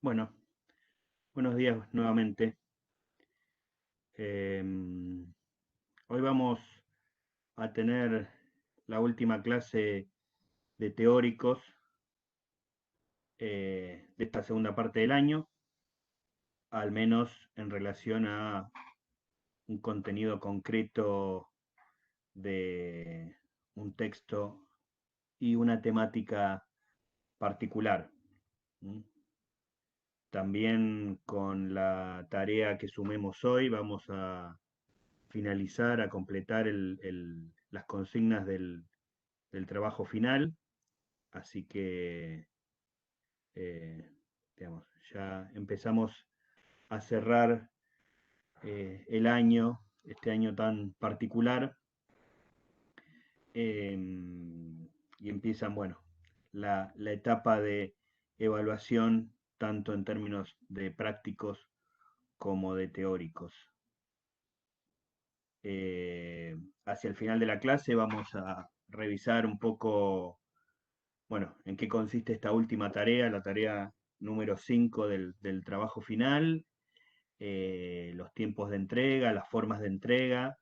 Bueno, buenos días nuevamente. Em, Hoy vamos a tener la última clase de teóricos de esta segunda parte del año, al menos en relación a un contenido concreto de un texto y una temática particular. ¿Mm? También con la tarea que sumemos hoy vamos a finalizar, a completar las consignas del trabajo final, así que eh, digamos, ya empezamos a cerrar el año, este año tan particular, eh, y empiezan, bueno, la etapa de evaluación, tanto en términos de prácticos como de teóricos. Eh, Hacia el final de la clase vamos a revisar un poco, bueno, en qué consiste esta última tarea, la tarea número 5 del trabajo final, los tiempos de entrega, las formas de entrega,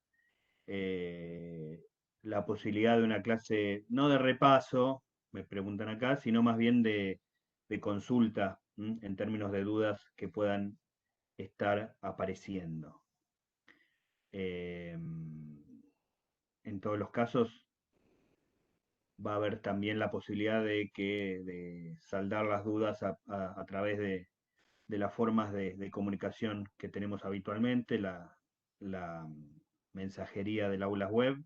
eh, la posibilidad de una clase, no de repaso, me preguntan acá, sino más bien de consulta, en términos de dudas que puedan estar apareciendo. Eh, en todos los casos va a haber también la posibilidad de saldar las dudas a través de las formas de comunicación que tenemos habitualmente, la mensajería del aulas web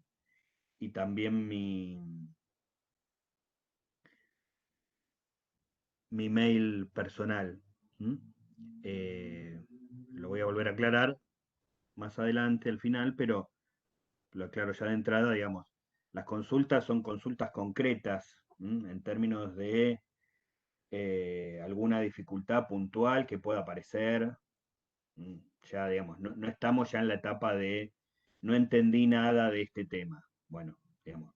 y también mi mail personal. ¿Mm? Eh, lo voy a volver a aclarar más adelante, al final, pero lo aclaro ya de entrada, digamos. Las consultas son consultas concretas, en términos de alguna dificultad puntual que pueda aparecer. mm, Ya, digamos, no estamos ya en la etapa de no entendí nada de este tema. Bueno, digamos,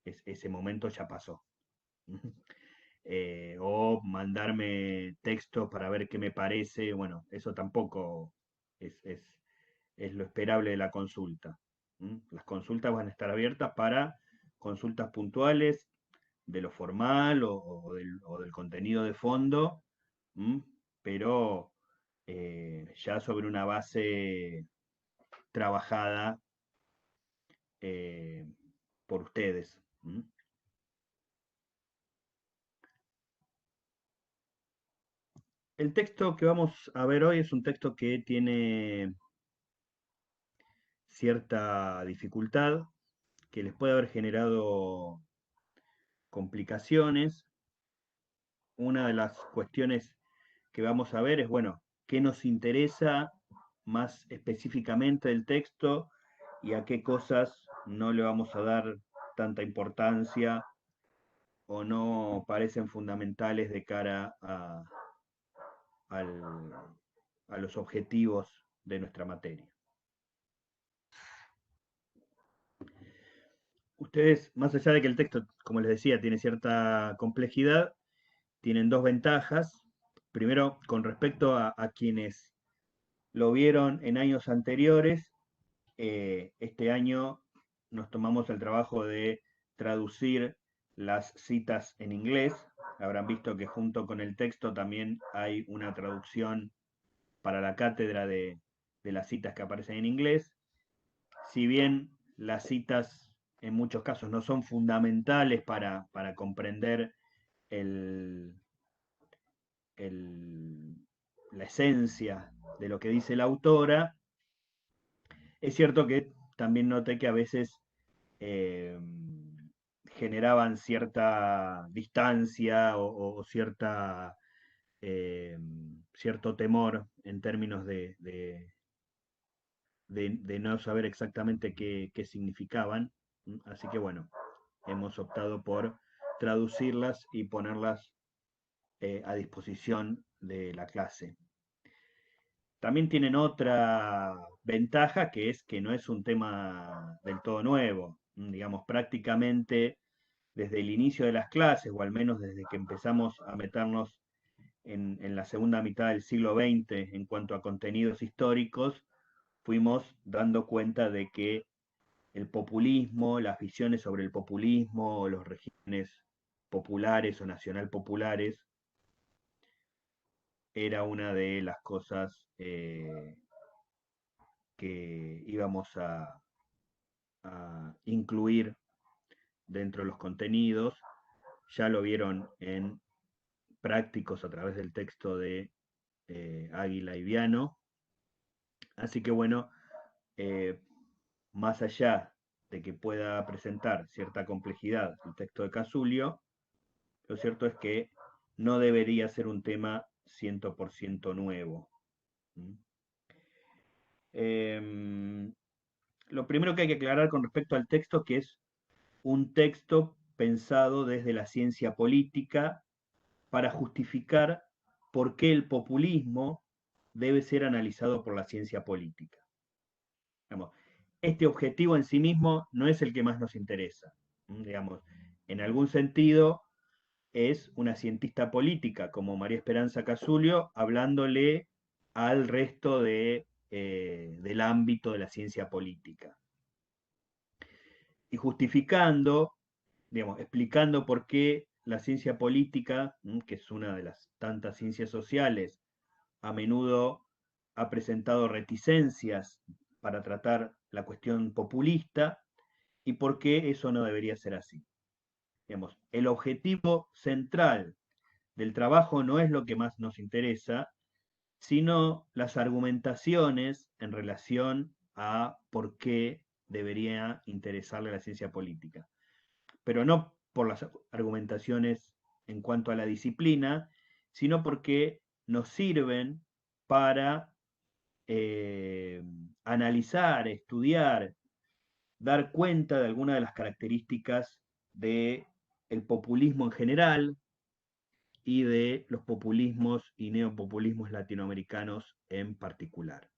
ese momento ya pasó. O mandarme texto para ver qué me parece, bueno, eso tampoco es lo esperable de la consulta. Las consultas van a estar abiertas para consultas puntuales de lo formal o del contenido de fondo, ¿m? Pero ya sobre una base trabajada eh, por ustedes. El texto que vamos a ver hoy es un texto que tiene cierta dificultad, que les puede haber generado complicaciones. Una de las cuestiones que vamos a ver es, bueno, qué nos interesa más específicamente del texto y a qué cosas no le vamos a dar tanta importancia o no parecen fundamentales de cara al- a los objetivos de nuestra materia. Ustedes, más allá de que el texto, como les decía, tiene cierta complejidad, tienen dos ventajas. Primero, con respecto a quienes lo vieron en años anteriores, este año nos tomamos el trabajo de traducir las citas en inglés. Habrán visto que junto con el texto también hay una traducción para la cátedra de las citas que aparecen en inglés. Si bien las citas en muchos casos no son fundamentales para comprender el, el, la esencia de lo que dice la autora, es cierto que también noté que a veces eh, generaban cierta distancia o cierta, eh, cierto temor en términos de no saber exactamente qué significaban. Así que bueno, hemos optado por traducirlas y ponerlas a disposición de la clase. También tienen otra ventaja que es que no es un tema del todo nuevo. Digamos, prácticamente desde el inicio de las clases, o al menos desde que empezamos a meternos en la segunda mitad del siglo XX en cuanto a contenidos históricos, fuimos dando cuenta de que el populismo, las visiones sobre el populismo, los regímenes populares o nacional populares, era una de las cosas que íbamos a incluir dentro de los contenidos. Ya lo vieron en prácticos a través del texto de Águila y Viano. Así que bueno, eh, más allá de que pueda presentar cierta complejidad el texto de Casulio, lo cierto es que no debería ser un tema 100% nuevo. Lo primero que hay que aclarar con respecto al texto es que es un texto pensado desde la ciencia política para justificar por qué el populismo debe ser analizado por la ciencia política. Digamos, este objetivo en sí mismo no es el que más nos interesa. Digamos, en algún sentido es una cientista política como María Esperanza Casulio hablándole al resto del ámbito de la ciencia política y justificando, digamos, explicando por qué la ciencia política, que es una de las tantas ciencias sociales, a menudo ha presentado reticencias para tratar la cuestión populista y por qué eso no debería ser así. Digamos, el objetivo central del trabajo no es lo que más nos interesa, sino las argumentaciones en relación a por qué debería interesarle la ciencia política. Pero no por las argumentaciones en cuanto a la disciplina, sino porque nos sirven para analizar, estudiar, dar cuenta de algunas de las características del populismo en general y de los populismos y neopopulismos latinoamericanos en particular.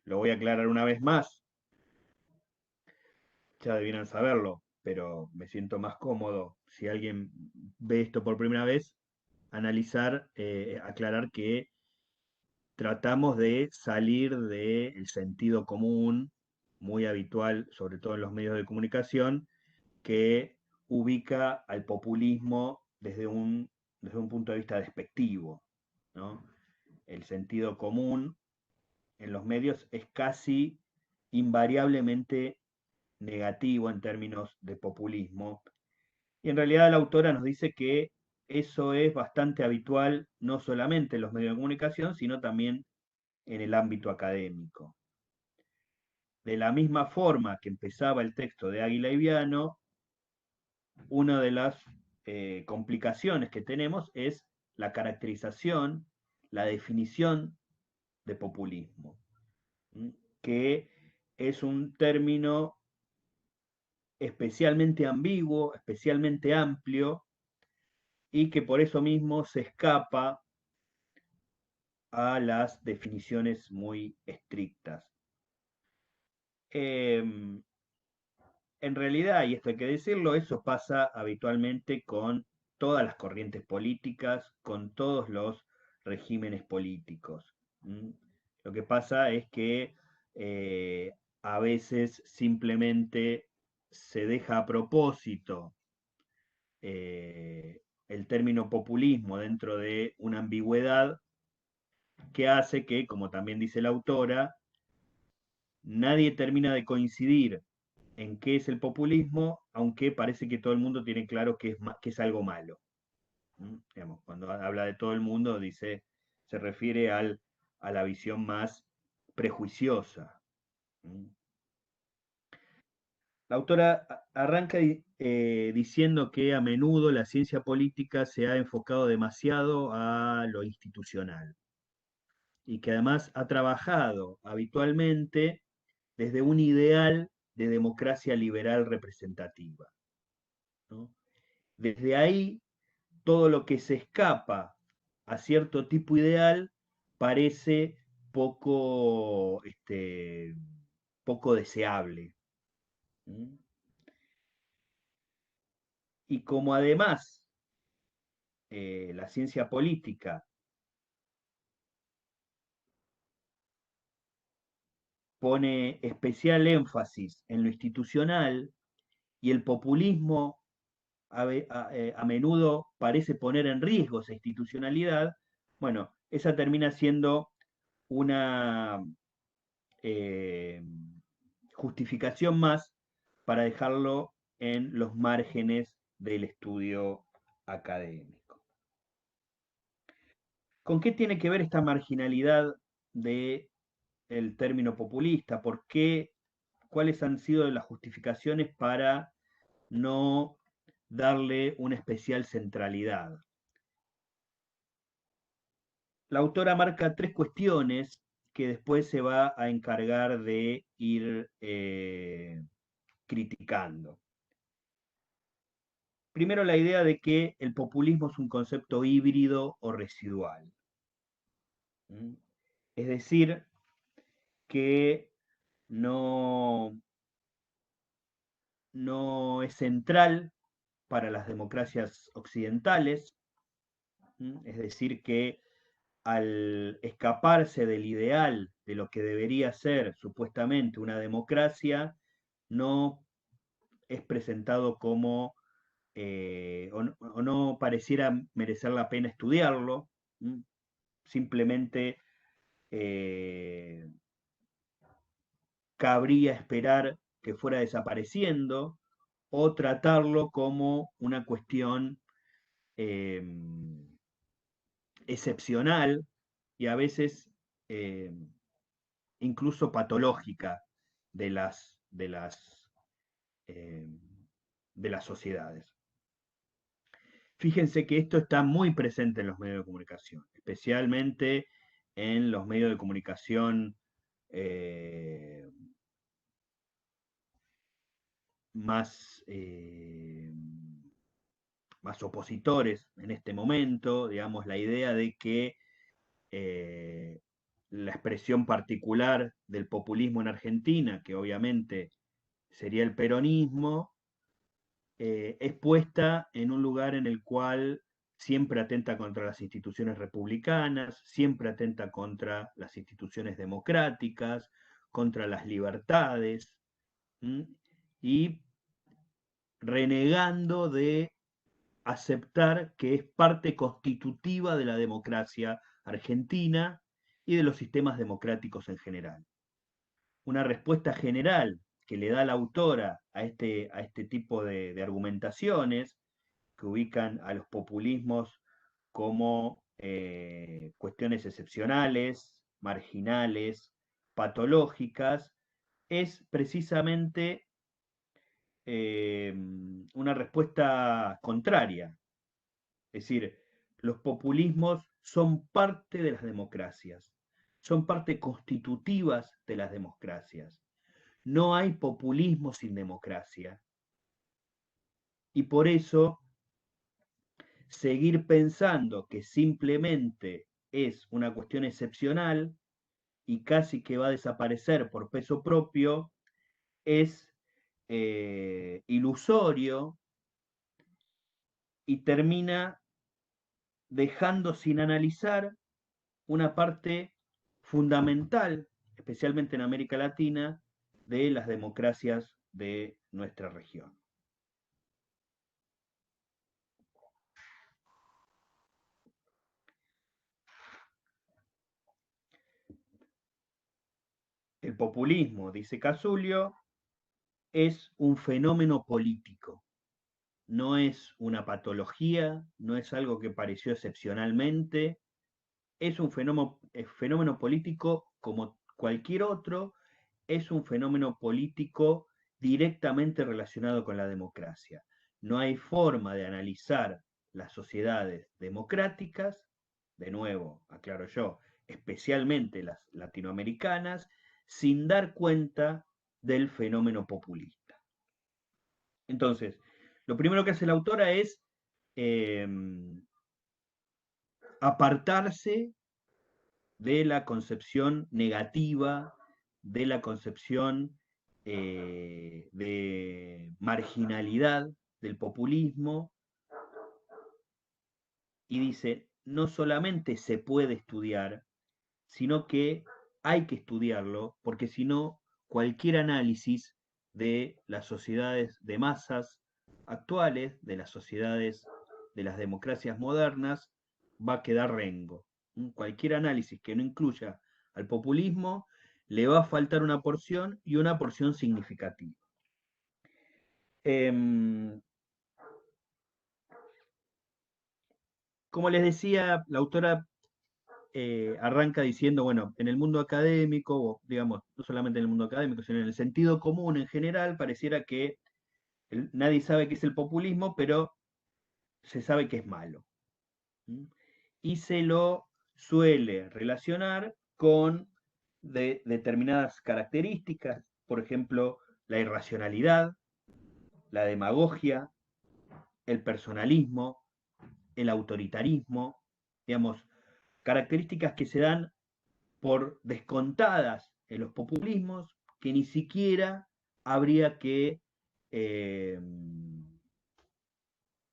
Lo voy a aclarar una vez más, ya debieran saberlo, pero me siento más cómodo si alguien ve esto por primera vez, analizar, aclarar que tratamos de salir del sentido común, muy habitual, sobre todo en los medios de comunicación, que ubica al populismo desde un punto de vista despectivo, ¿no? El sentido común en los medios es casi invariablemente negativo en términos de populismo. Y en realidad la autora nos dice que eso es bastante habitual no solamente en los medios de comunicación, sino también en el ámbito académico. De la misma forma que empezaba el texto de Águila y Viano, una de las complicaciones que tenemos es la caracterización, la definición de populismo, que es un término especialmente ambiguo, especialmente amplio, y que por eso mismo se escapa a las definiciones muy estrictas. En realidad, y esto hay que decirlo, eso pasa habitualmente con todas las corrientes políticas, con todos los regímenes políticos. Lo que pasa es que a veces simplemente se deja a propósito el término populismo dentro de una ambigüedad que hace que, como también dice la autora, nadie termina de coincidir en qué es el populismo, aunque parece que todo el mundo tiene claro que es algo malo. Digamos, cuando habla de todo el mundo, dice, se refiere a la visión más prejuiciosa. La autora arranca diciendo que a menudo la ciencia política se ha enfocado demasiado a lo institucional y que además ha trabajado habitualmente desde un ideal de democracia liberal representativa, ¿no? Desde ahí, todo lo que se escapa a cierto tipo ideal parece poco deseable. ¿Mm? Y como además la ciencia política pone especial énfasis en lo institucional y el populismo a menudo parece poner en riesgo esa institucionalidad, bueno, esa termina siendo una eh, justificación más para dejarlo en los márgenes del estudio académico. ¿Con qué tiene que ver esta marginalidad del término populista? ¿Por qué? ¿Cuáles han sido las justificaciones para no darle una especial centralidad? La autora marca tres cuestiones que después se va a encargar de ir criticando. Primero, la idea de que el populismo es un concepto híbrido o residual. ¿Mm? Es decir, que no, no es central para las democracias occidentales, es decir, que al escaparse del ideal de lo que debería ser supuestamente una democracia, no es presentado como, o no pareciera merecer la pena estudiarlo, simplemente eh, cabría esperar que fuera desapareciendo o tratarlo como una cuestión eh, excepcional y a veces eh, incluso patológica de eh, de las sociedades. Fíjense que esto está muy presente en los medios de comunicación, especialmente en los medios de comunicación eh, más, más opositores en este momento, digamos, la idea de que eh, la expresión particular del populismo en Argentina, que obviamente sería el peronismo, es puesta en un lugar en el cual siempre atenta contra las instituciones republicanas, siempre atenta contra las instituciones democráticas, contra las libertades, ¿m? Y renegando de aceptar que es parte constitutiva de la democracia argentina y de los sistemas democráticos en general. Una respuesta general que le da la autora a este tipo de argumentaciones que ubican a los populismos como cuestiones excepcionales, marginales, patológicas, es precisamente una respuesta contraria. Es decir, los populismos son parte de las democracias, son parte constitutivas de las democracias. No hay populismo sin democracia. Y por eso seguir pensando que simplemente es una cuestión excepcional y casi que va a desaparecer por peso propio es ilusorio y termina dejando sin analizar una parte fundamental, especialmente en América Latina, de las democracias de nuestra región. El populismo, dice Casulio, es un fenómeno político, no es una patología, no es algo que pareció excepcionalmente, es un fenómeno político como cualquier otro, es un fenómeno político directamente relacionado con la democracia. No hay forma de analizar las sociedades democráticas, de nuevo, aclaro yo, especialmente las latinoamericanas, sin dar cuenta del fenómeno populista. Entonces, lo primero que hace la autora es eh, apartarse de la concepción negativa, de la concepción de marginalidad del populismo y dice, no solamente se puede estudiar, sino que hay que estudiarlo, porque si no, cualquier análisis de las sociedades de masas actuales, de las sociedades de las democracias modernas, va a quedar rengo. Cualquier análisis que no incluya al populismo, le va a faltar una porción y una porción significativa. Como les decía, la autora arranca diciendo, bueno, en el mundo académico, o digamos, no solamente en el mundo académico, sino en el sentido común en general, pareciera que nadie sabe qué es el populismo, pero se sabe que es malo. Y se lo suele relacionar con determinadas características, por ejemplo, la irracionalidad, la demagogia, el personalismo, el autoritarismo, digamos, características que se dan por descontadas en los populismos que ni siquiera habría que eh,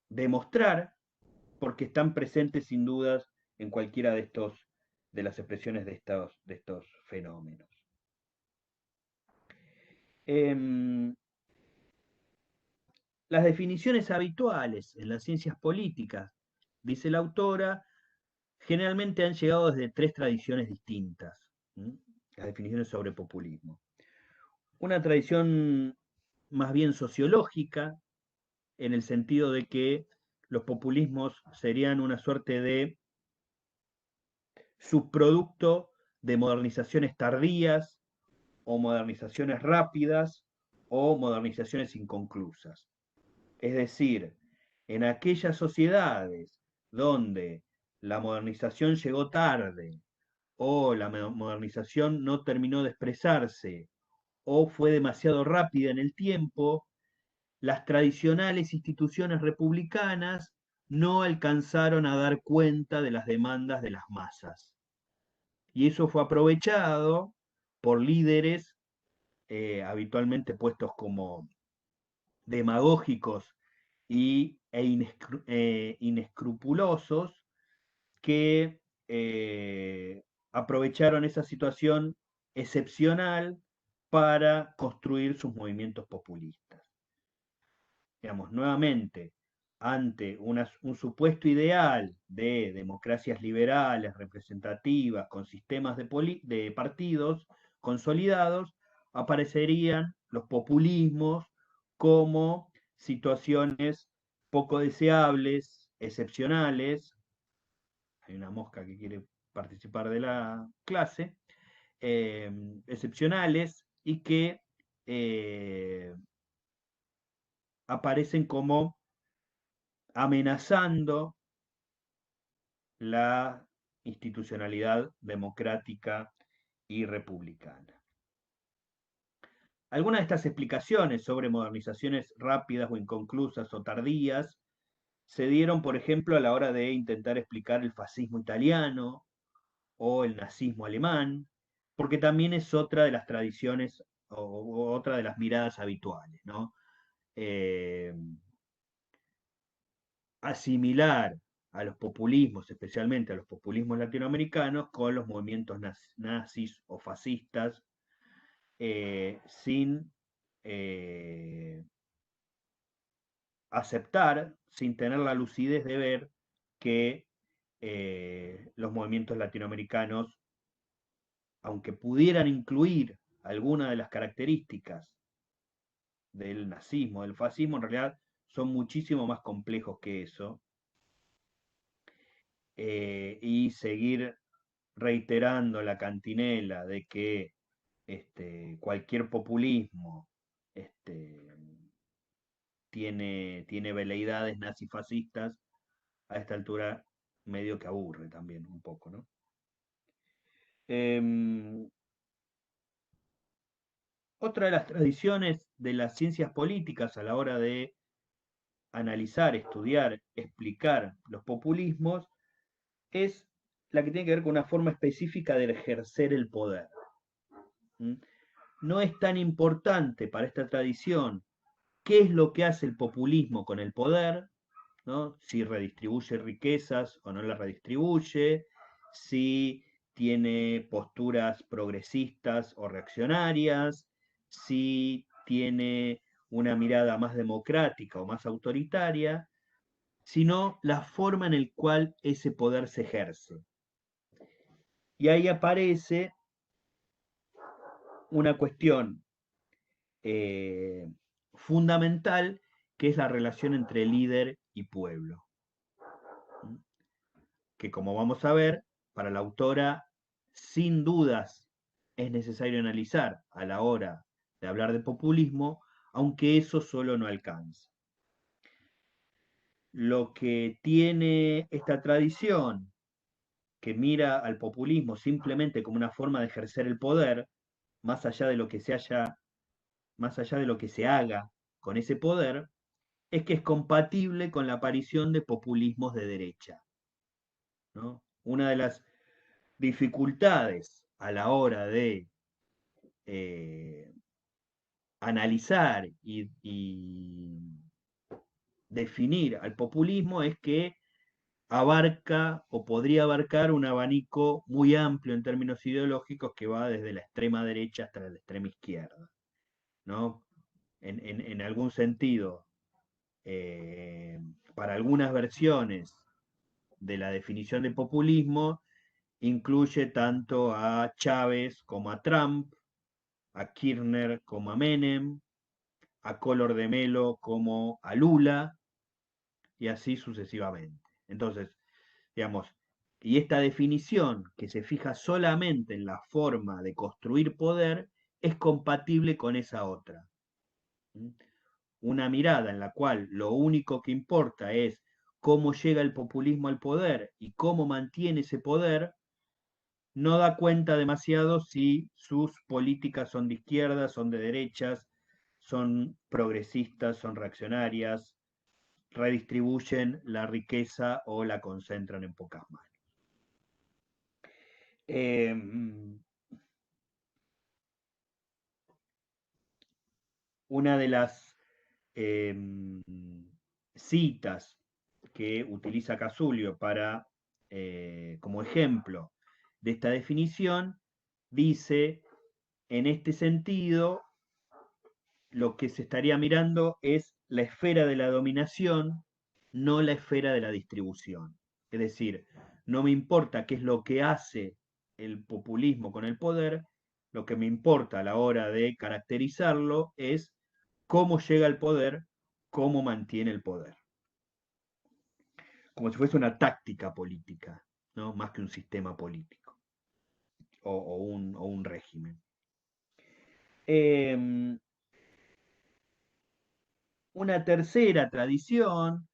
demostrar porque están presentes sin dudas en cualquiera de las expresiones de estos fenómenos. Las definiciones habituales en las ciencias políticas, dice la autora, generalmente han llegado desde tres tradiciones distintas, las definiciones sobre populismo. Una tradición más bien sociológica, en el sentido de que los populismos serían una suerte de subproducto de modernizaciones tardías o modernizaciones rápidas o modernizaciones inconclusas. Es decir, en aquellas sociedades donde la modernización llegó tarde o la modernización no terminó de expresarse o fue demasiado rápida en el tiempo, las tradicionales instituciones republicanas no alcanzaron a dar cuenta de las demandas de las masas. Y eso fue aprovechado por líderes habitualmente puestos como demagógicos inescrupulosos que aprovecharon esa situación excepcional para construir sus movimientos populistas. Digamos, nuevamente, ante un supuesto ideal de democracias liberales, representativas, con sistemas de partidos consolidados, aparecerían los populismos como situaciones poco deseables, excepcionales. Hay una mosca que quiere participar de la clase, excepcionales y que aparecen como amenazando la institucionalidad democrática y republicana. Algunas de estas explicaciones sobre modernizaciones rápidas o inconclusas o tardías se dieron, por ejemplo, a la hora de intentar explicar el fascismo italiano o el nazismo alemán, porque también es otra de las tradiciones o otra de las miradas habituales, ¿no? Asimilar a los populismos, especialmente a los populismos latinoamericanos, con los movimientos nazis o fascistas, sin aceptar, sin tener la lucidez de ver que los movimientos latinoamericanos, aunque pudieran incluir algunas de las características del nazismo, del fascismo, en realidad son muchísimo más complejos que eso, y seguir reiterando la cantinela de que cualquier populismo tiene veleidades nazifascistas, a esta altura medio que aburre también un poco, ¿no? Otra de las tradiciones de las ciencias políticas a la hora de analizar, estudiar, explicar los populismos es la que tiene que ver con una forma específica de ejercer el poder. No es tan importante para esta tradición qué es lo que hace el populismo con el poder, ¿no? Si redistribuye riquezas o no las redistribuye, si tiene posturas progresistas o reaccionarias, si tiene una mirada más democrática o más autoritaria, sino la forma en la cual ese poder se ejerce. Y ahí aparece una cuestión fundamental, que es la relación entre líder y pueblo, que como vamos a ver, para la autora, sin dudas, es necesario analizar a la hora de hablar de populismo, aunque eso solo no alcanza. Lo que tiene esta tradición, que mira al populismo simplemente como una forma de ejercer el poder, más allá de lo que se haya, más allá de lo que se haga con ese poder, es que es compatible con la aparición de populismos de derecha, ¿no? Una de las dificultades a la hora de eh, analizar y definir al populismo es que abarca o podría abarcar un abanico muy amplio en términos ideológicos que va desde la extrema derecha hasta la extrema izquierda, ¿no? En algún sentido, eh, para algunas versiones de la definición de populismo, incluye tanto a Chávez como a Trump, a Kirchner como a Menem, a Collor de Mello como a Lula, y así sucesivamente. Entonces, digamos, y esta definición que se fija solamente en la forma de construir poder es compatible con esa otra. Una mirada en la cual lo único que importa es cómo llega el populismo al poder y cómo mantiene ese poder, no da cuenta demasiado si sus políticas son de izquierdas, son de derechas, son progresistas, son reaccionarias, redistribuyen la riqueza o la concentran en pocas manos. Eh, una de las eh, citas que utiliza Casulio para, como ejemplo de esta definición, dice, en este sentido, lo que se estaría mirando es la esfera de la dominación, no la esfera de la distribución. Es decir, no me importa qué es lo que hace el populismo con el poder, lo que me importa a la hora de caracterizarlo es cómo llega al poder, cómo mantiene el poder. Como si fuese una táctica política, ¿no? Más que un sistema político o un régimen. Eh, una tercera tradición,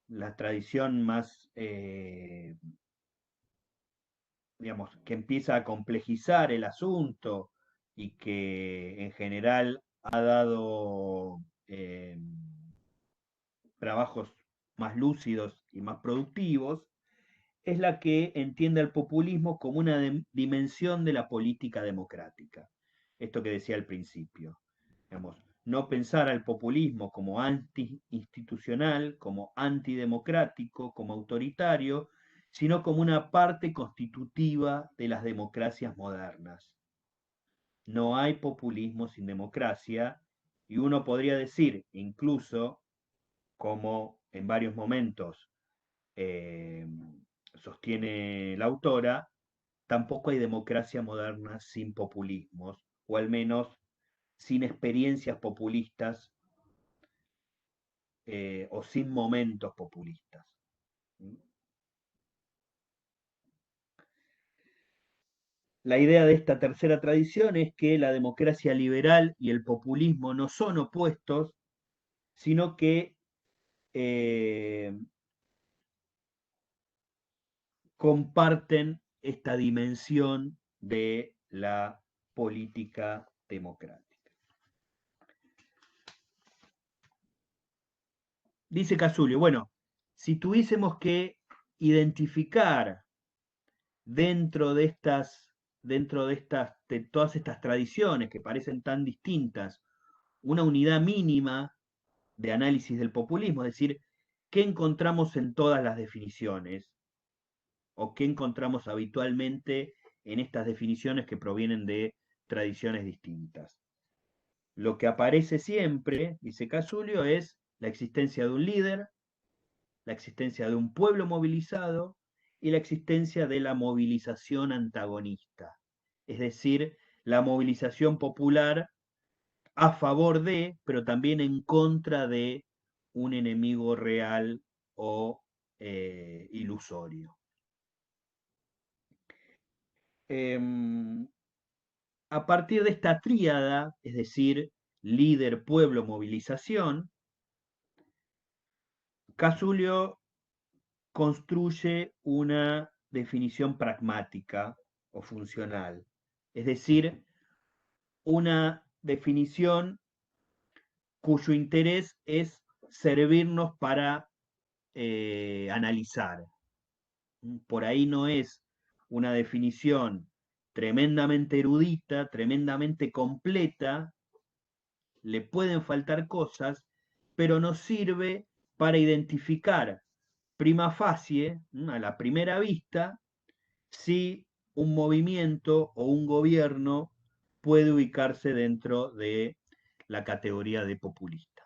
la tradición más, digamos, que empieza a complejizar el asunto y que en general ha dado trabajos más lúcidos y más productivos, es la que entiende al populismo como una dimensión de la política democrática. Esto que decía al principio. Digamos, no pensar al populismo como anti-institucional, como antidemocrático, como autoritario, sino como una parte constitutiva de las democracias modernas. No hay populismo sin democracia, y uno podría decir, incluso, como en varios momentos eh, sostiene la autora, tampoco hay democracia moderna sin populismos, o al menos sin experiencias populistas o sin momentos populistas. La idea de esta tercera tradición es que la democracia liberal y el populismo no son opuestos, sino que eh, comparten esta dimensión de la política democrática. Dice Casulio, bueno, si tuviésemos que identificar dentro de estas, de todas estas tradiciones que parecen tan distintas, una unidad mínima de análisis del populismo, es decir, ¿qué encontramos en todas las definiciones? ¿O qué encontramos habitualmente en estas definiciones que provienen de tradiciones distintas? Lo que aparece siempre, dice Casulio, es la existencia de un líder, la existencia de un pueblo movilizado y la existencia de la movilización antagonista, es decir, la movilización popular a favor de, pero también en contra de un enemigo real o ilusorio. A partir de esta tríada, es decir, líder, pueblo, movilización, Casulio construye una definición pragmática o funcional, es decir, una definición cuyo interés es servirnos para analizar. Por ahí no es una definición tremendamente erudita, tremendamente completa, le pueden faltar cosas, pero nos sirve para identificar prima facie, a la primera vista, si un movimiento o un gobierno puede ubicarse dentro de la categoría de populista.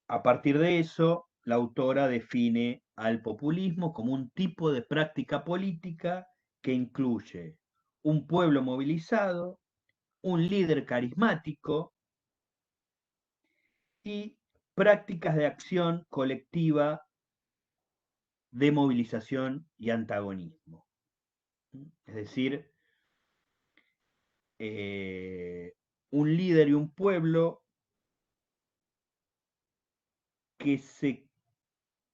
A partir de eso, la autora define al populismo como un tipo de práctica política que incluye un pueblo movilizado, un líder carismático y prácticas de acción colectiva de movilización y antagonismo. Es decir, un líder y un pueblo que se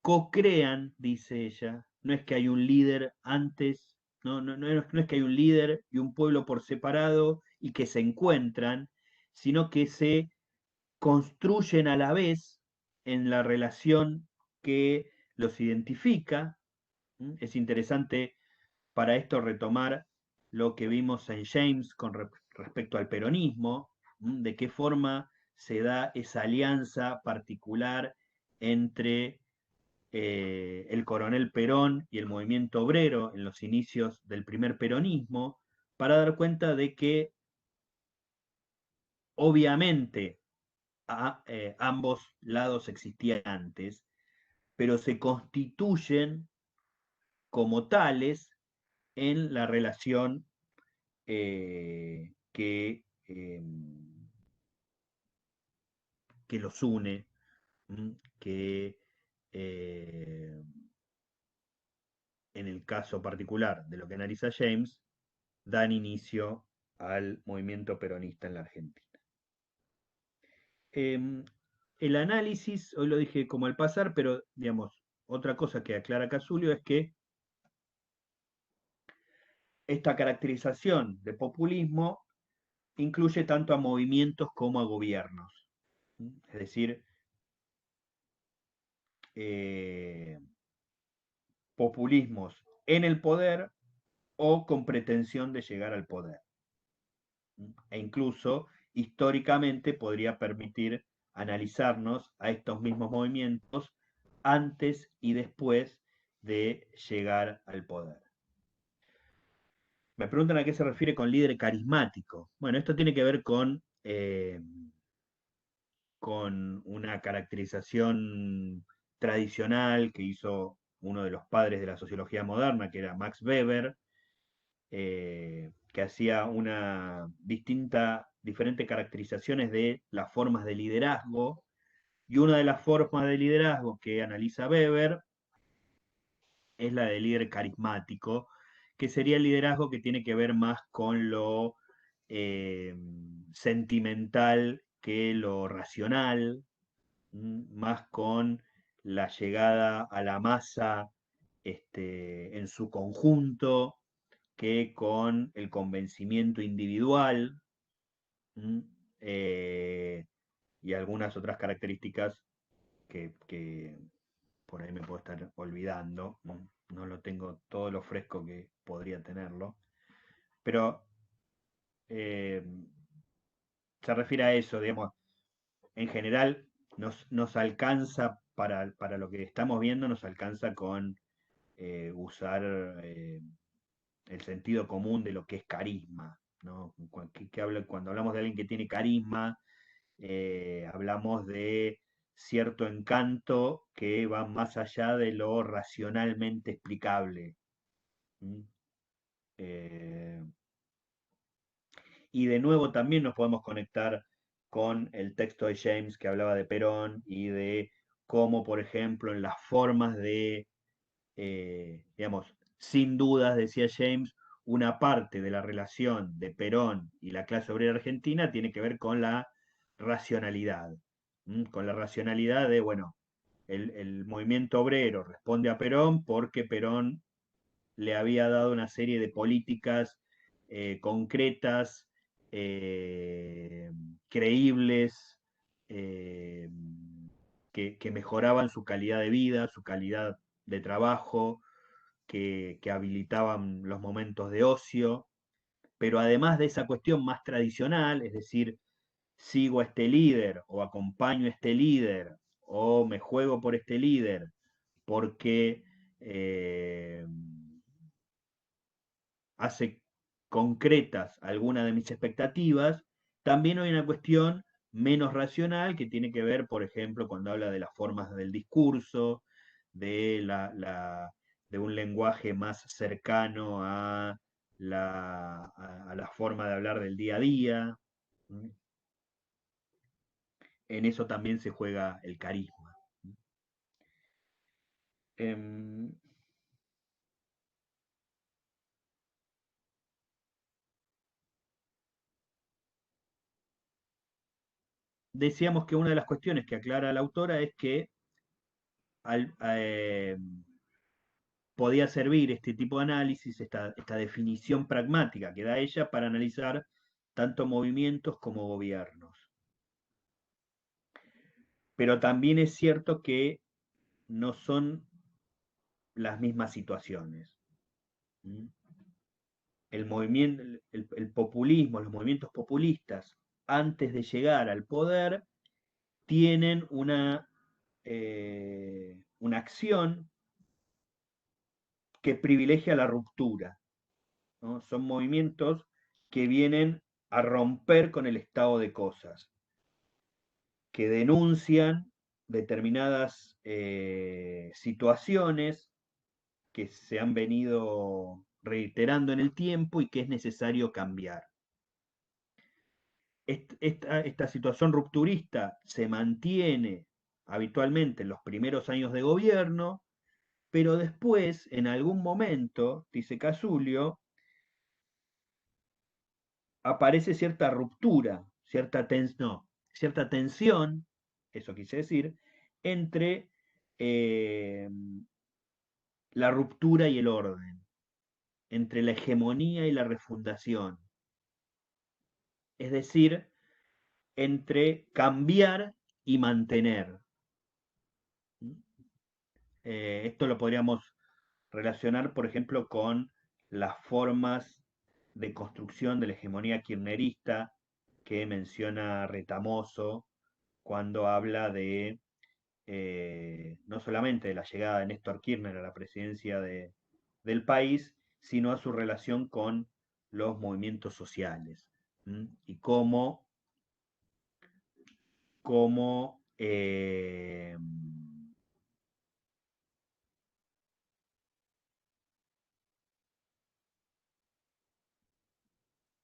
co-crean, dice ella. No es que hay un líder antes, no es que hay un líder y un pueblo por separado y que se encuentran, sino que se construyen a la vez en la relación que los identifica. Es interesante para esto retomar lo que vimos en James con respecto al peronismo, de qué forma se da esa alianza particular entre el coronel Perón y el movimiento obrero en los inicios del primer peronismo, para dar cuenta de que obviamente ambos lados existían antes, pero se constituyen como tales en la relación que que los une, que eh, en el caso particular de lo que analiza James, dan inicio al movimiento peronista en la Argentina. El análisis, hoy lo dije como al pasar, pero digamos, otra cosa que aclara Casulio es que esta caracterización de populismo incluye tanto a movimientos como a gobiernos. Es decir, eh, populismos en el poder o con pretensión de llegar al poder. E incluso históricamente podría permitir analizarnos a estos mismos movimientos antes y después de llegar al poder. Me preguntan a qué se refiere con líder carismático. Bueno, esto tiene que ver con una caracterización tradicional que hizo uno de los padres de la sociología moderna, que era Max Weber, que hacía diferentes caracterizaciones de las formas de liderazgo, y una de las formas de liderazgo que analiza Weber es la de líder carismático, que sería el liderazgo que tiene que ver más con lo eh, sentimental que lo racional, más con la llegada a la masa en su conjunto que con el convencimiento individual, eh, y algunas otras características que por ahí me puedo estar olvidando, no lo tengo todo lo fresco que podría tenerlo, pero eh, se refiere a eso, digamos, en general nos alcanza para lo que estamos viendo, nos alcanza con usar el sentido común de lo que es carisma, ¿no? Cuando hablamos de alguien que tiene carisma, hablamos de cierto encanto que va más allá de lo racionalmente explicable. ¿Mm? Eh, y de nuevo también nos podemos conectar con el texto de James que hablaba de Perón y de cómo, por ejemplo, en las formas de, digamos, sin dudas, decía James, una parte de la relación de Perón y la clase obrera argentina tiene que ver con la racionalidad. Con la racionalidad de, bueno, el movimiento obrero responde a Perón porque Perón le había dado una serie de políticas concretas, eh, creíbles, eh, que mejoraban su calidad de vida, su calidad de trabajo, que habilitaban los momentos de ocio, pero además de esa cuestión más tradicional, es decir, sigo a este líder o acompaño a este líder o me juego por este líder porque eh, hace concretas algunas de mis expectativas, también hay una cuestión menos racional que tiene que ver, por ejemplo, cuando habla de las formas del discurso, de, de un lenguaje más cercano a a la forma de hablar del día a día. En eso también se juega el carisma. Em, Decíamos que una de las cuestiones que aclara la autora es que al, podía servir este tipo de análisis, esta definición pragmática que da ella para analizar tanto movimientos como gobiernos. Pero también es cierto que no son las mismas situaciones. ¿Mm? El movimiento, el populismo, los movimientos populistas, antes de llegar al poder, tienen una acción que privilegia la ruptura, ¿no? Son movimientos que vienen a romper con el estado de cosas, que denuncian determinadas situaciones que se han venido reiterando en el tiempo y que es necesario cambiar. Esta situación rupturista se mantiene habitualmente en los primeros años de gobierno, pero después, en algún momento, dice Casulio, aparece cierta ruptura, no, cierta tensión, eso quise decir, entre eh, la ruptura y el orden, entre la hegemonía y la refundación, es decir, entre cambiar y mantener. Esto lo podríamos relacionar, por ejemplo, con las formas de construcción de la hegemonía kirchnerista que menciona Retamoso cuando habla de no solamente de la llegada de Néstor Kirchner a la presidencia del país, sino a su relación con los movimientos sociales. Y cómo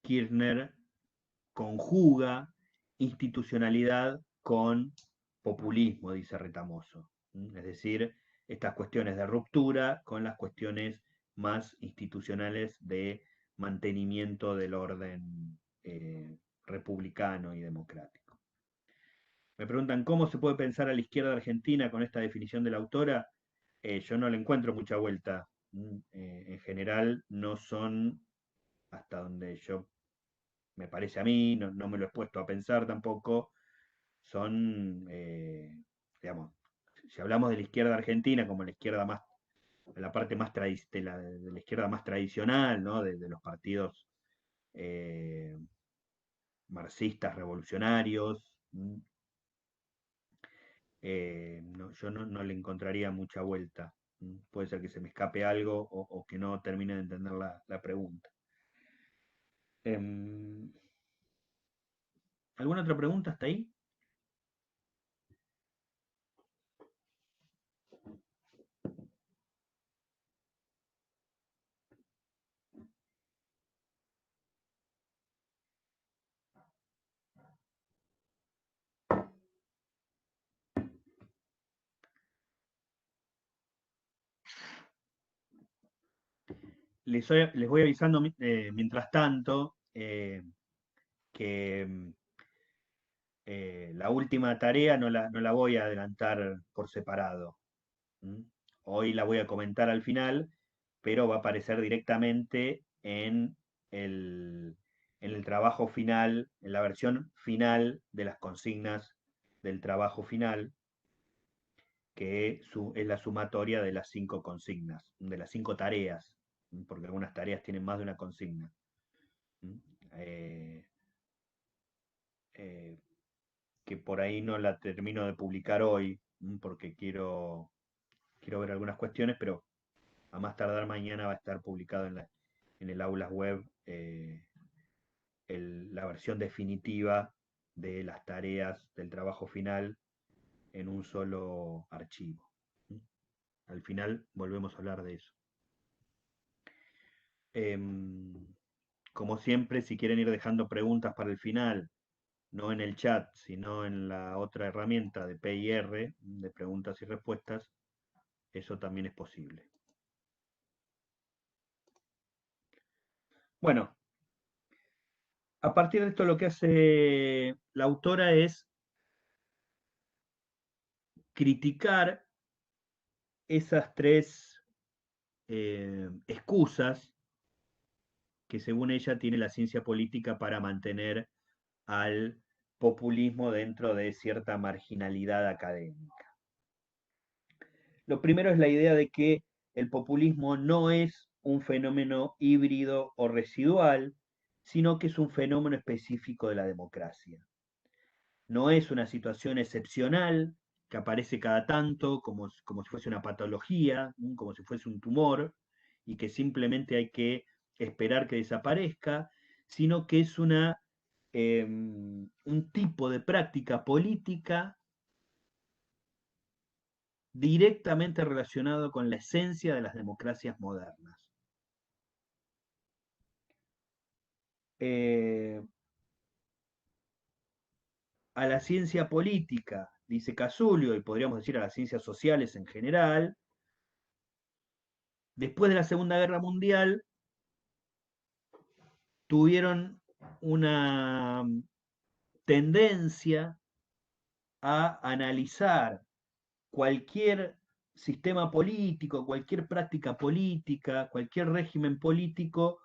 Kirchner conjuga institucionalidad con populismo, dice Retamoso. Es decir, estas cuestiones de ruptura con las cuestiones más institucionales de mantenimiento del orden republicano y democrático. Me preguntan cómo se puede pensar a la izquierda argentina con esta definición de la autora. Yo no le encuentro mucha vuelta. En general no son, hasta donde yo me parece a mí, no me lo he puesto a pensar tampoco, son, digamos, si hablamos de la izquierda argentina como la izquierda más, la parte más de la izquierda más tradicional, ¿no? De los partidos marxistas revolucionarios. Yo no le encontraría mucha vuelta. Puede ser que se me escape algo o que no termine de entender la pregunta. ¿Alguna otra pregunta hasta ahí? Les voy avisando mientras tanto que la última tarea no la voy a adelantar por separado. ¿Mm? Hoy la voy a comentar al final, pero va a aparecer directamente el, en el trabajo final, en la versión final de las consignas del trabajo final, que es la sumatoria de las 5 consignas, de las 5 tareas, porque algunas tareas tienen más de una consigna. Eh, eh, que por ahí no la termino de publicar hoy, porque quiero ver algunas cuestiones, pero a más tardar mañana va a estar publicado en el Aulas Web la versión definitiva de las tareas del trabajo final en un solo archivo. Al final volvemos a hablar de eso. Como siempre, si quieren ir dejando preguntas para el final, no en el chat, sino en la otra herramienta de PIR, de preguntas y respuestas, eso también es posible. Bueno, a partir de esto lo que hace la autora es criticar esas 3 excusas que según ella tiene la ciencia política para mantener al populismo dentro de cierta marginalidad académica. Lo primero es la idea de que el populismo no es un fenómeno híbrido o residual, sino que es un fenómeno específico de la democracia. No es una situación excepcional que aparece cada tanto como si fuese una patología, como si fuese un tumor, y que simplemente hay que esperar que desaparezca, sino que es un tipo de práctica política directamente relacionado con la esencia de las democracias modernas. Eh, a la ciencia política, dice Casulio, y podríamos decir a las ciencias sociales en general, después de la Segunda Guerra Mundial, tuvieron una tendencia a analizar cualquier sistema político, cualquier práctica política, cualquier régimen político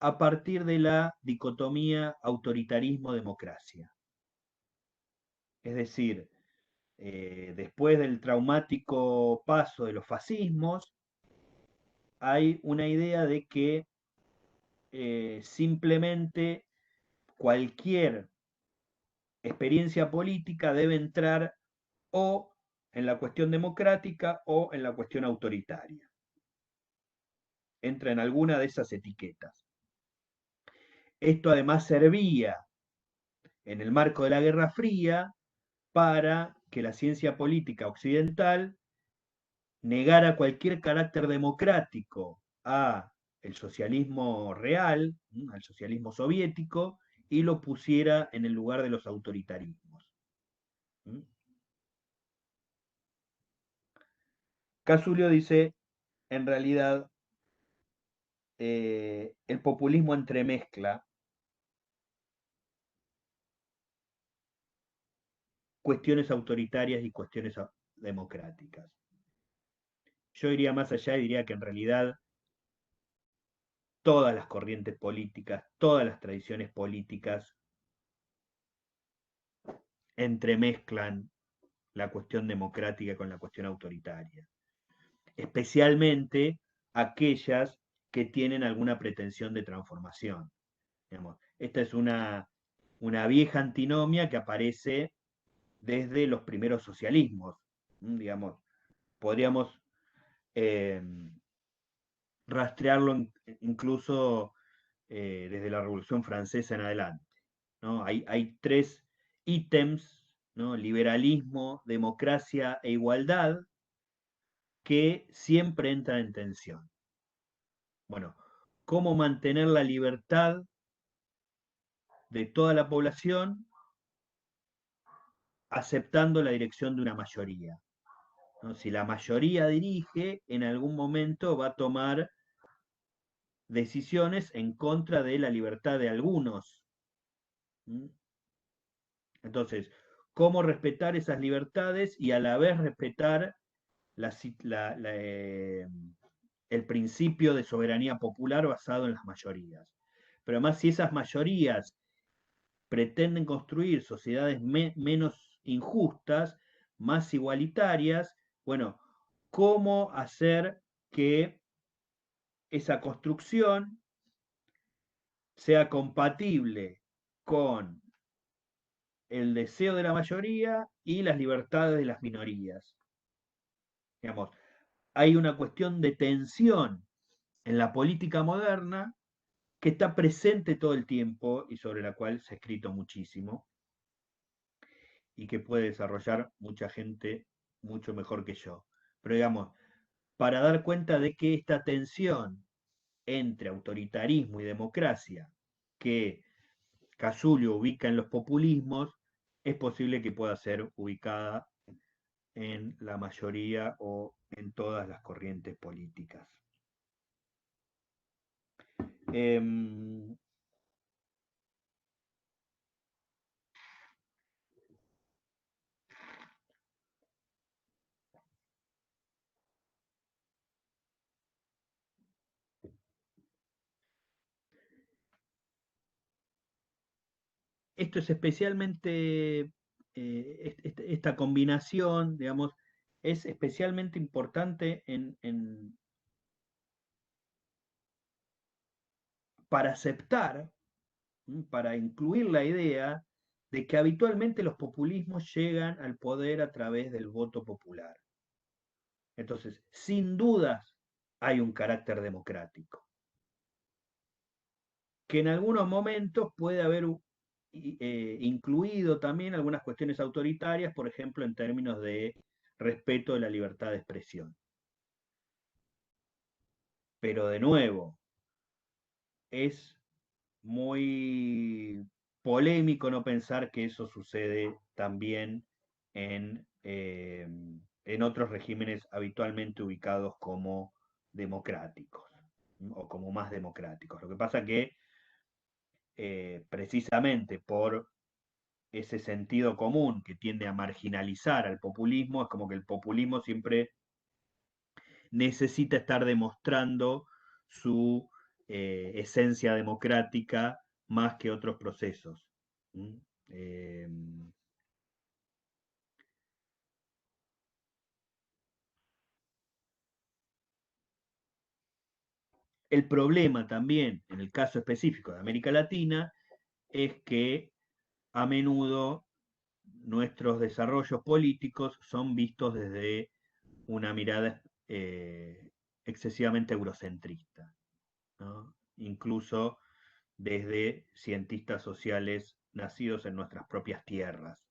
a partir de la dicotomía autoritarismo-democracia. Es decir, después del traumático paso de los fascismos, hay una idea de que simplemente cualquier experiencia política debe entrar o en la cuestión democrática o en la cuestión autoritaria. Entra en alguna de esas etiquetas. Esto además servía en el marco de la Guerra Fría para que la ciencia política occidental negara cualquier carácter democrático a el socialismo real, al socialismo soviético, y lo pusiera en el lugar de los autoritarismos. Casulio dice, en realidad, el populismo entremezcla cuestiones autoritarias y cuestiones democráticas. Yo iría más allá y diría que en realidad todas las corrientes políticas, todas las tradiciones políticas entremezclan la cuestión democrática con la cuestión autoritaria, especialmente aquellas que tienen alguna pretensión de transformación. Digamos, esta es una una vieja antinomia que aparece desde los primeros socialismos. Digamos, podríamos eh, rastrearlo incluso desde la Revolución Francesa en adelante. ¿No? Hay tres ítems, ¿no? Liberalismo, democracia e igualdad, que siempre entran en tensión. Bueno, ¿cómo mantener la libertad de toda la población aceptando la dirección de una mayoría? ¿No? Si la mayoría dirige, en algún momento va a tomar decisiones en contra de la libertad de algunos. ¿Mm? Entonces, ¿cómo respetar esas libertades y a la vez respetar la, el principio de soberanía popular basado en las mayorías? Pero además, si esas mayorías pretenden construir sociedades menos injustas, más igualitarias, bueno, ¿cómo hacer que esa construcción sea compatible con el deseo de la mayoría y las libertades de las minorías? Digamos, hay una cuestión de tensión en la política moderna que está presente todo el tiempo y sobre la cual se ha escrito muchísimo y que puede desarrollar mucha gente mucho mejor que yo. Pero digamos, para dar cuenta de que esta tensión entre autoritarismo y democracia que Casullo ubica en los populismos, es posible que pueda ser ubicada en la mayoría o en todas las corrientes políticas. Eh, Esto es especialmente, esta combinación, digamos, es especialmente importante para aceptar, para incluir la idea de que habitualmente los populismos llegan al poder a través del voto popular. Entonces, sin dudas, hay un carácter democrático, que en algunos momentos puede haber incluido también algunas cuestiones autoritarias, por ejemplo, en términos de respeto de la libertad de expresión. Pero de nuevo, es muy polémico no pensar que eso sucede también en otros regímenes habitualmente ubicados como democráticos o como más democráticos. Lo que pasa que precisamente por ese sentido común que tiende a marginalizar al populismo, es como que el populismo siempre necesita estar demostrando su esencia democrática más que otros procesos. ¿Mm? Eh, el problema también, en el caso específico de América Latina, es que a menudo nuestros desarrollos políticos son vistos desde una mirada excesivamente eurocentrista, ¿no? Incluso desde cientistas sociales nacidos en nuestras propias tierras.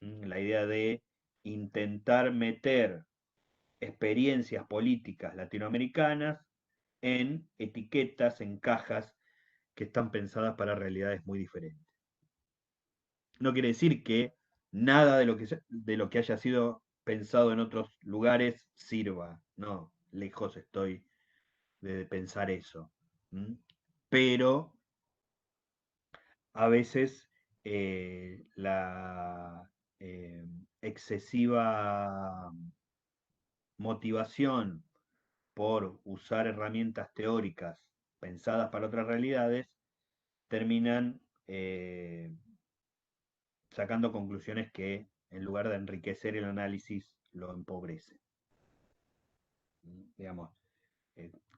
La idea de intentar meter experiencias políticas latinoamericanas en etiquetas, en cajas que están pensadas para realidades muy diferentes. No quiere decir que nada de lo que haya sido pensado en otros lugares sirva, no, lejos estoy de pensar eso. ¿Mm? Pero a veces la excesiva motivación por usar herramientas teóricas pensadas para otras realidades terminan sacando conclusiones que en lugar de enriquecer el análisis lo empobrecen. Digamos,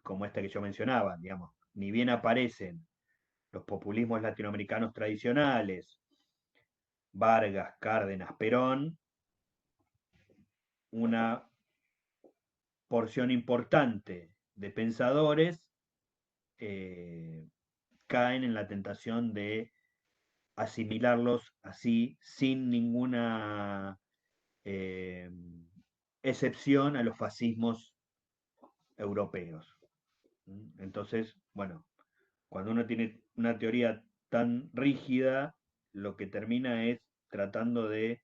como esta que yo mencionaba, digamos, ni bien aparecen los populismos latinoamericanos tradicionales, Vargas, Cárdenas, Perón, una porción importante de pensadores eh, caen en la tentación de asimilarlos así, sin ninguna eh, excepción a los fascismos europeos. Entonces, bueno, cuando uno tiene una teoría tan rígida, lo que termina es tratando de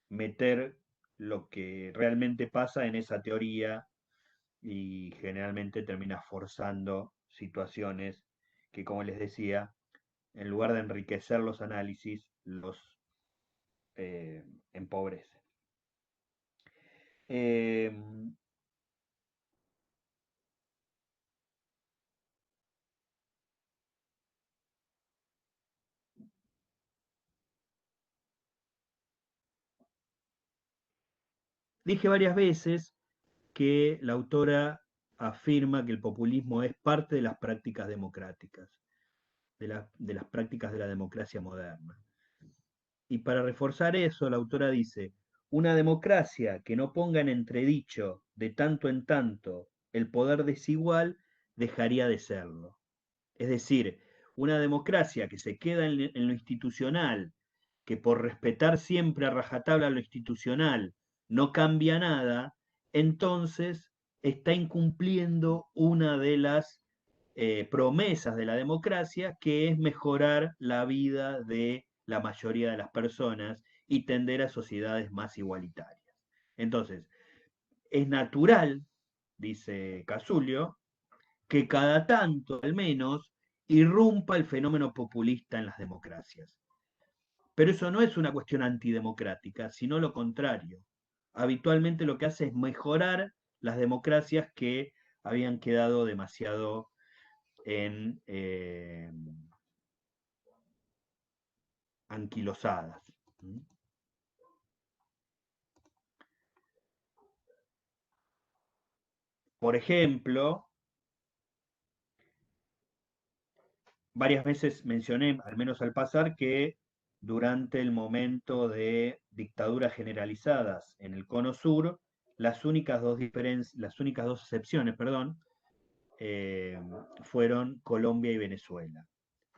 meter lo que realmente pasa en esa teoría y generalmente termina forzando situaciones que, como les decía, en lugar de enriquecer los análisis, los empobrece. Eh, Dije varias veces que la autora afirma que el populismo es parte de las prácticas democráticas, de las prácticas de la democracia moderna. Y para reforzar eso, la autora dice, una democracia que no ponga en entredicho de tanto en tanto el poder desigual dejaría de serlo. Es decir, una democracia que se queda en lo institucional, que por respetar siempre a rajatabla lo institucional no cambia nada, entonces está incumpliendo una de las promesas de la democracia, que es mejorar la vida de la mayoría de las personas y tender a sociedades más igualitarias. Entonces, es natural, dice Casulio, que cada tanto, al menos, irrumpa el fenómeno populista en las democracias. Pero eso no es una cuestión antidemocrática, sino lo contrario. Habitualmente lo que hace es mejorar las democracias que habían quedado demasiado en, anquilosadas. Por ejemplo, varias veces mencioné, al menos al pasar, que durante el momento de dictaduras generalizadas en el Cono Sur, las únicas dos excepciones, perdón, eh, fueron Colombia y Venezuela.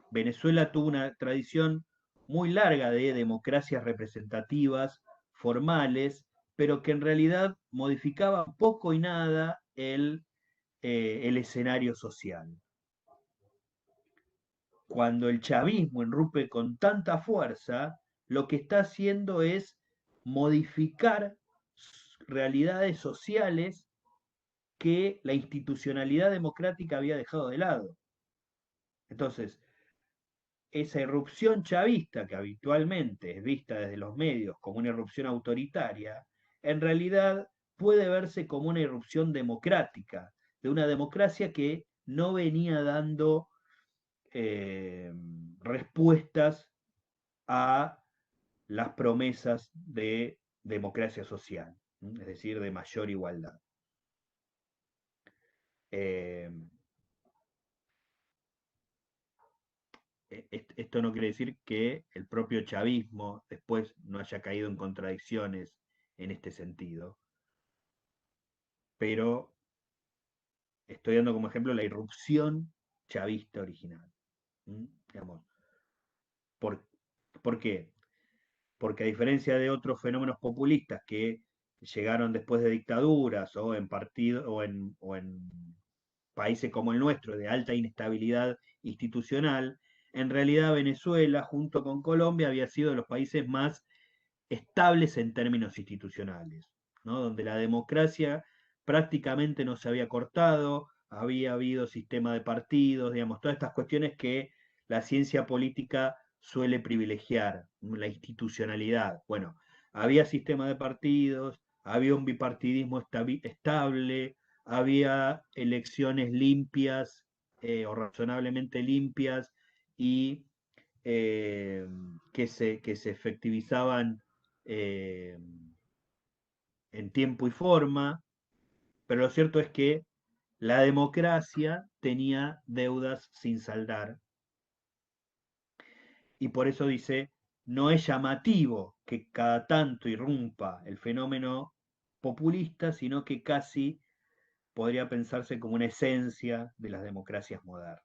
Venezuela tuvo una tradición muy larga de democracias representativas, formales, pero que en realidad modificaba poco y nada el escenario social. Cuando el chavismo irrumpe con tanta fuerza, lo que está haciendo es modificar realidades sociales que la institucionalidad democrática había dejado de lado. Entonces, esa irrupción chavista, que habitualmente es vista desde los medios como una irrupción autoritaria, en realidad puede verse como una irrupción democrática, de una democracia que no venía dando eh, respuestas a las promesas de democracia social, es decir, de mayor igualdad. Eh, Esto no quiere decir que el propio chavismo después no haya caído en contradicciones en este sentido, pero estoy dando como ejemplo la irrupción chavista original. Digamos, ¿por, ¿por qué? Porque a diferencia de otros fenómenos populistas que llegaron después de dictaduras o en partido, o en países como el nuestro de alta inestabilidad institucional, en realidad Venezuela junto con Colombia había sido de los países más estables en términos institucionales, ¿no? Donde la democracia prácticamente no se había cortado, había habido sistema de partidos, digamos, todas estas cuestiones que la ciencia política suele privilegiar, la institucionalidad. Bueno, había sistema de partidos, había un bipartidismo estable, había elecciones limpias o razonablemente limpias y eh, que se efectivizaban eh, en tiempo y forma, pero lo cierto es que la democracia tenía deudas sin saldar y por eso dice, no es llamativo que cada tanto irrumpa el fenómeno populista, sino que casi podría pensarse como una esencia de las democracias modernas.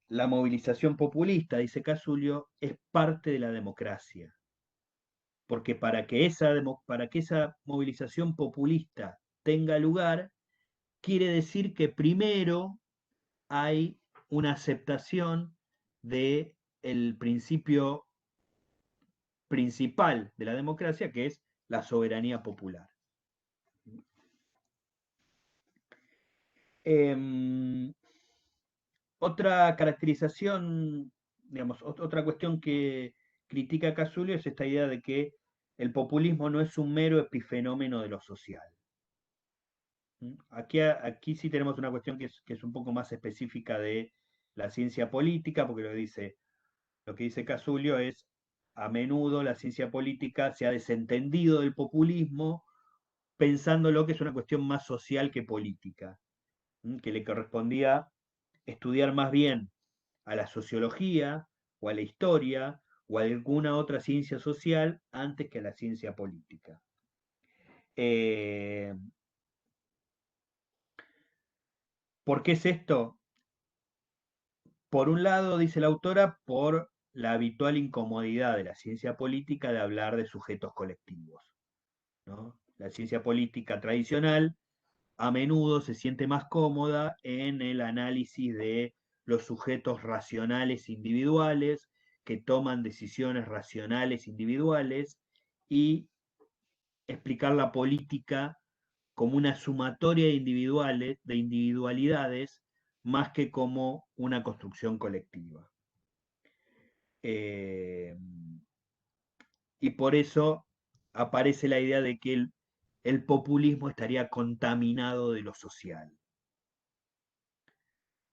La movilización populista, dice Casulio, es parte de la democracia, porque para que esa movilización populista tenga lugar, quiere decir que primero hay una aceptación del principio principal de la democracia, que es la soberanía popular. Otra caracterización, digamos, otra cuestión que critica Casulio es esta idea de que el populismo no es un mero epifenómeno de lo social. Aquí sí tenemos una cuestión que es un poco más específica de la ciencia política, porque lo que dice Casulio es, a menudo la ciencia política se ha desentendido del populismo pensándolo que es una cuestión más social que política, que le correspondía estudiar más bien a la sociología o a la historia o a alguna otra ciencia social antes que a la ciencia política. Eh, ¿Por qué es esto? Por un lado, dice la autora, por la habitual incomodidad de la ciencia política de hablar de sujetos colectivos, ¿no? La ciencia política tradicional a menudo se siente más cómoda en el análisis de los sujetos racionales individuales que toman decisiones racionales individuales y explicar la política como una sumatoria de individualidades más que como una construcción colectiva. Eh, y por eso aparece la idea de que el populismo estaría contaminado de lo social.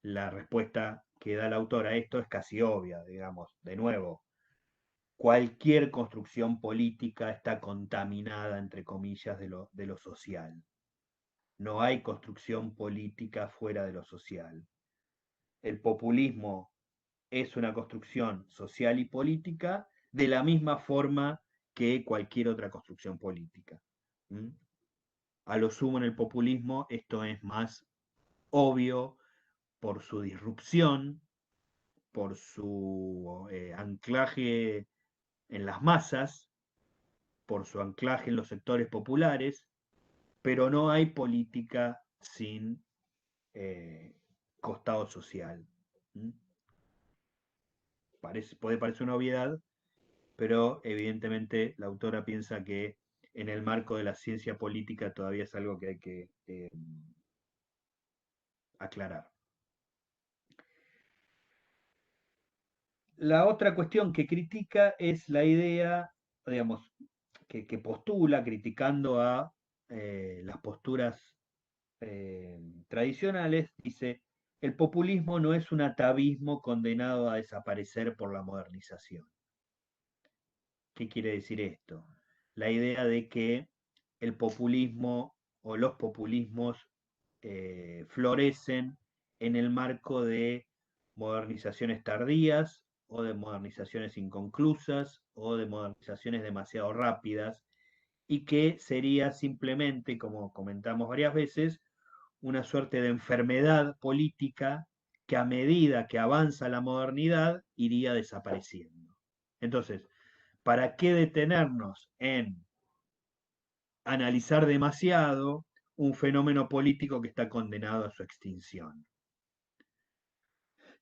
La respuesta que da el autor a esto es casi obvia, digamos, de nuevo, cualquier construcción política está contaminada, entre comillas, de lo social. No hay construcción política fuera de lo social. El populismo es una construcción social y política de la misma forma que cualquier otra construcción política. ¿Mm? A lo sumo en el populismo esto es más obvio por su disrupción, por su anclaje en las masas, por su anclaje en los sectores populares, pero no hay política sin eh, costado social. ¿Mm? Puede parecer una obviedad, pero evidentemente la autora piensa que en el marco de la ciencia política todavía es algo que hay que aclarar. La otra cuestión que critica es la idea, digamos, que postula criticando a las posturas tradicionales, dice, el populismo no es un atavismo condenado a desaparecer por la modernización. ¿Qué quiere decir esto? La idea de que el populismo o los populismos florecen en el marco de modernizaciones tardías o de modernizaciones inconclusas o de modernizaciones demasiado rápidas y que sería simplemente, como comentamos varias veces, una suerte de enfermedad política que a medida que avanza la modernidad iría desapareciendo. Entonces, ¿para qué detenernos en analizar demasiado un fenómeno político que está condenado a su extinción?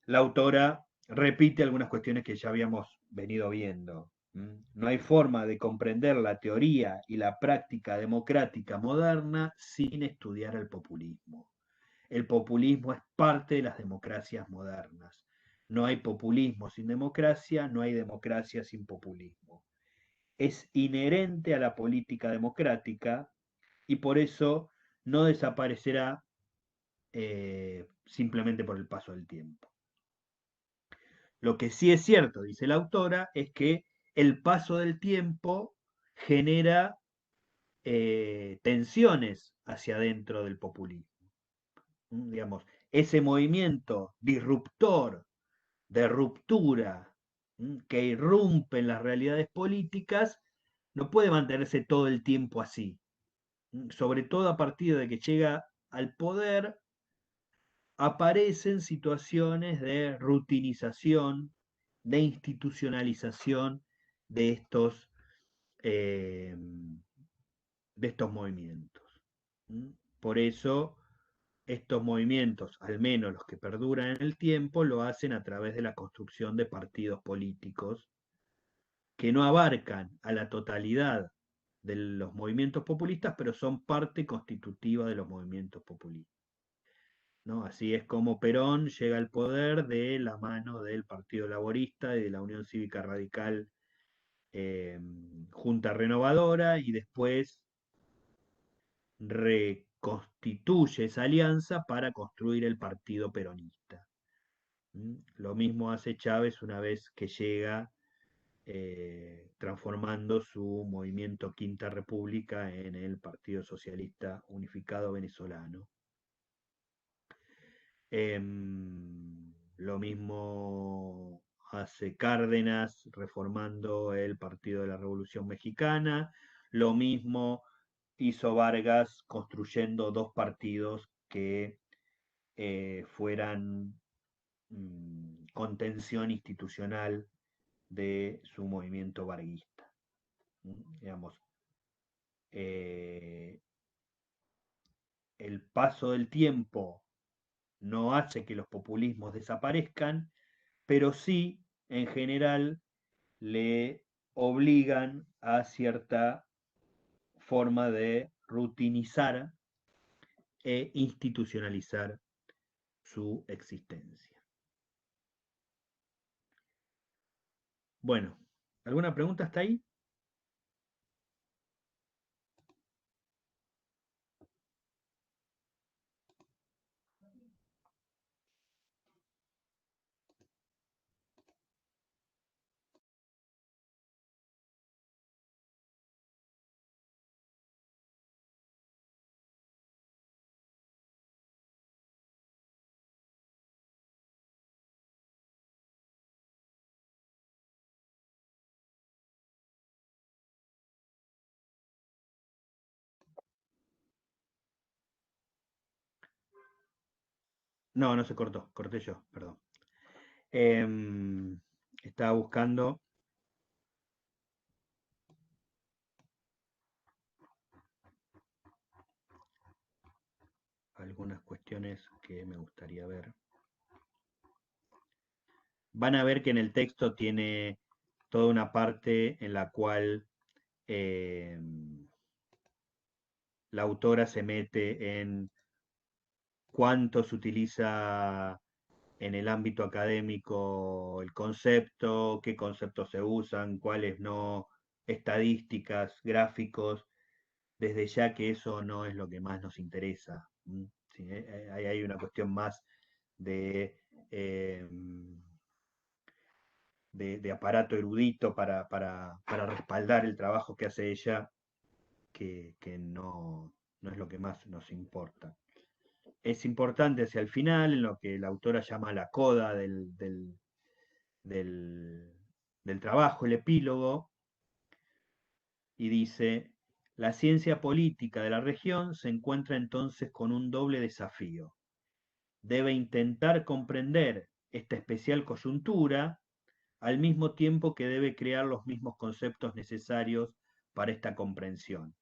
La autora repite algunas cuestiones que ya habíamos venido viendo. No hay forma de comprender la teoría y la práctica democrática moderna sin estudiar el populismo. El populismo es parte de las democracias modernas. No hay populismo sin democracia, no hay democracia sin populismo. Es inherente a la política democrática y por eso no desaparecerá simplemente por el paso del tiempo. Lo que sí es cierto, dice la autora, es que el paso del tiempo genera tensiones hacia adentro del populismo. Digamos, ese movimiento disruptor, de ruptura, que irrumpe en las realidades políticas, no puede mantenerse todo el tiempo así. Sobre todo a partir de que llega al poder, aparecen situaciones de rutinización, de institucionalización de estos, eh, de estos movimientos. Por eso, estos movimientos, al menos los que perduran en el tiempo, lo hacen a través de la construcción de partidos políticos que no abarcan a la totalidad de los movimientos populistas, pero son parte constitutiva de los movimientos populistas, ¿no? Así es como Perón llega al poder de la mano del Partido Laborista y de la Unión Cívica Radical, eh, Junta Renovadora, y después reconstituye esa alianza para construir el Partido Peronista. Lo mismo hace Chávez una vez que llega, transformando su movimiento Quinta República en el Partido Socialista Unificado Venezolano. Lo mismo hace Cárdenas reformando el Partido de la Revolución Mexicana, lo mismo hizo Vargas construyendo dos partidos que fueran contención institucional de su movimiento varguista. Digamos, eh, el paso del tiempo no hace que los populismos desaparezcan, pero sí, en general, le obligan a cierta forma de rutinizar e institucionalizar su existencia. Bueno, ¿alguna pregunta hasta ahí? No, no se cortó, corté yo, perdón. Estaba buscando algunas cuestiones que me gustaría ver. Van a ver que en el texto tiene toda una parte en la cual eh, la autora se mete en cuánto se utiliza en el ámbito académico el concepto, qué conceptos se usan, cuáles no, estadísticas, gráficos, desde ya que eso no es lo que más nos interesa. Sí, ahí hay una cuestión más de, eh, de aparato erudito para respaldar el trabajo que hace ella, que no, no es lo que más nos importa. Es importante hacia el final, en lo que la autora llama la coda del, del trabajo, el epílogo, y dice, la ciencia política de la región se encuentra entonces con un doble desafío. Debe intentar comprender esta especial coyuntura, al mismo tiempo que debe crear los mismos conceptos necesarios para esta comprensión.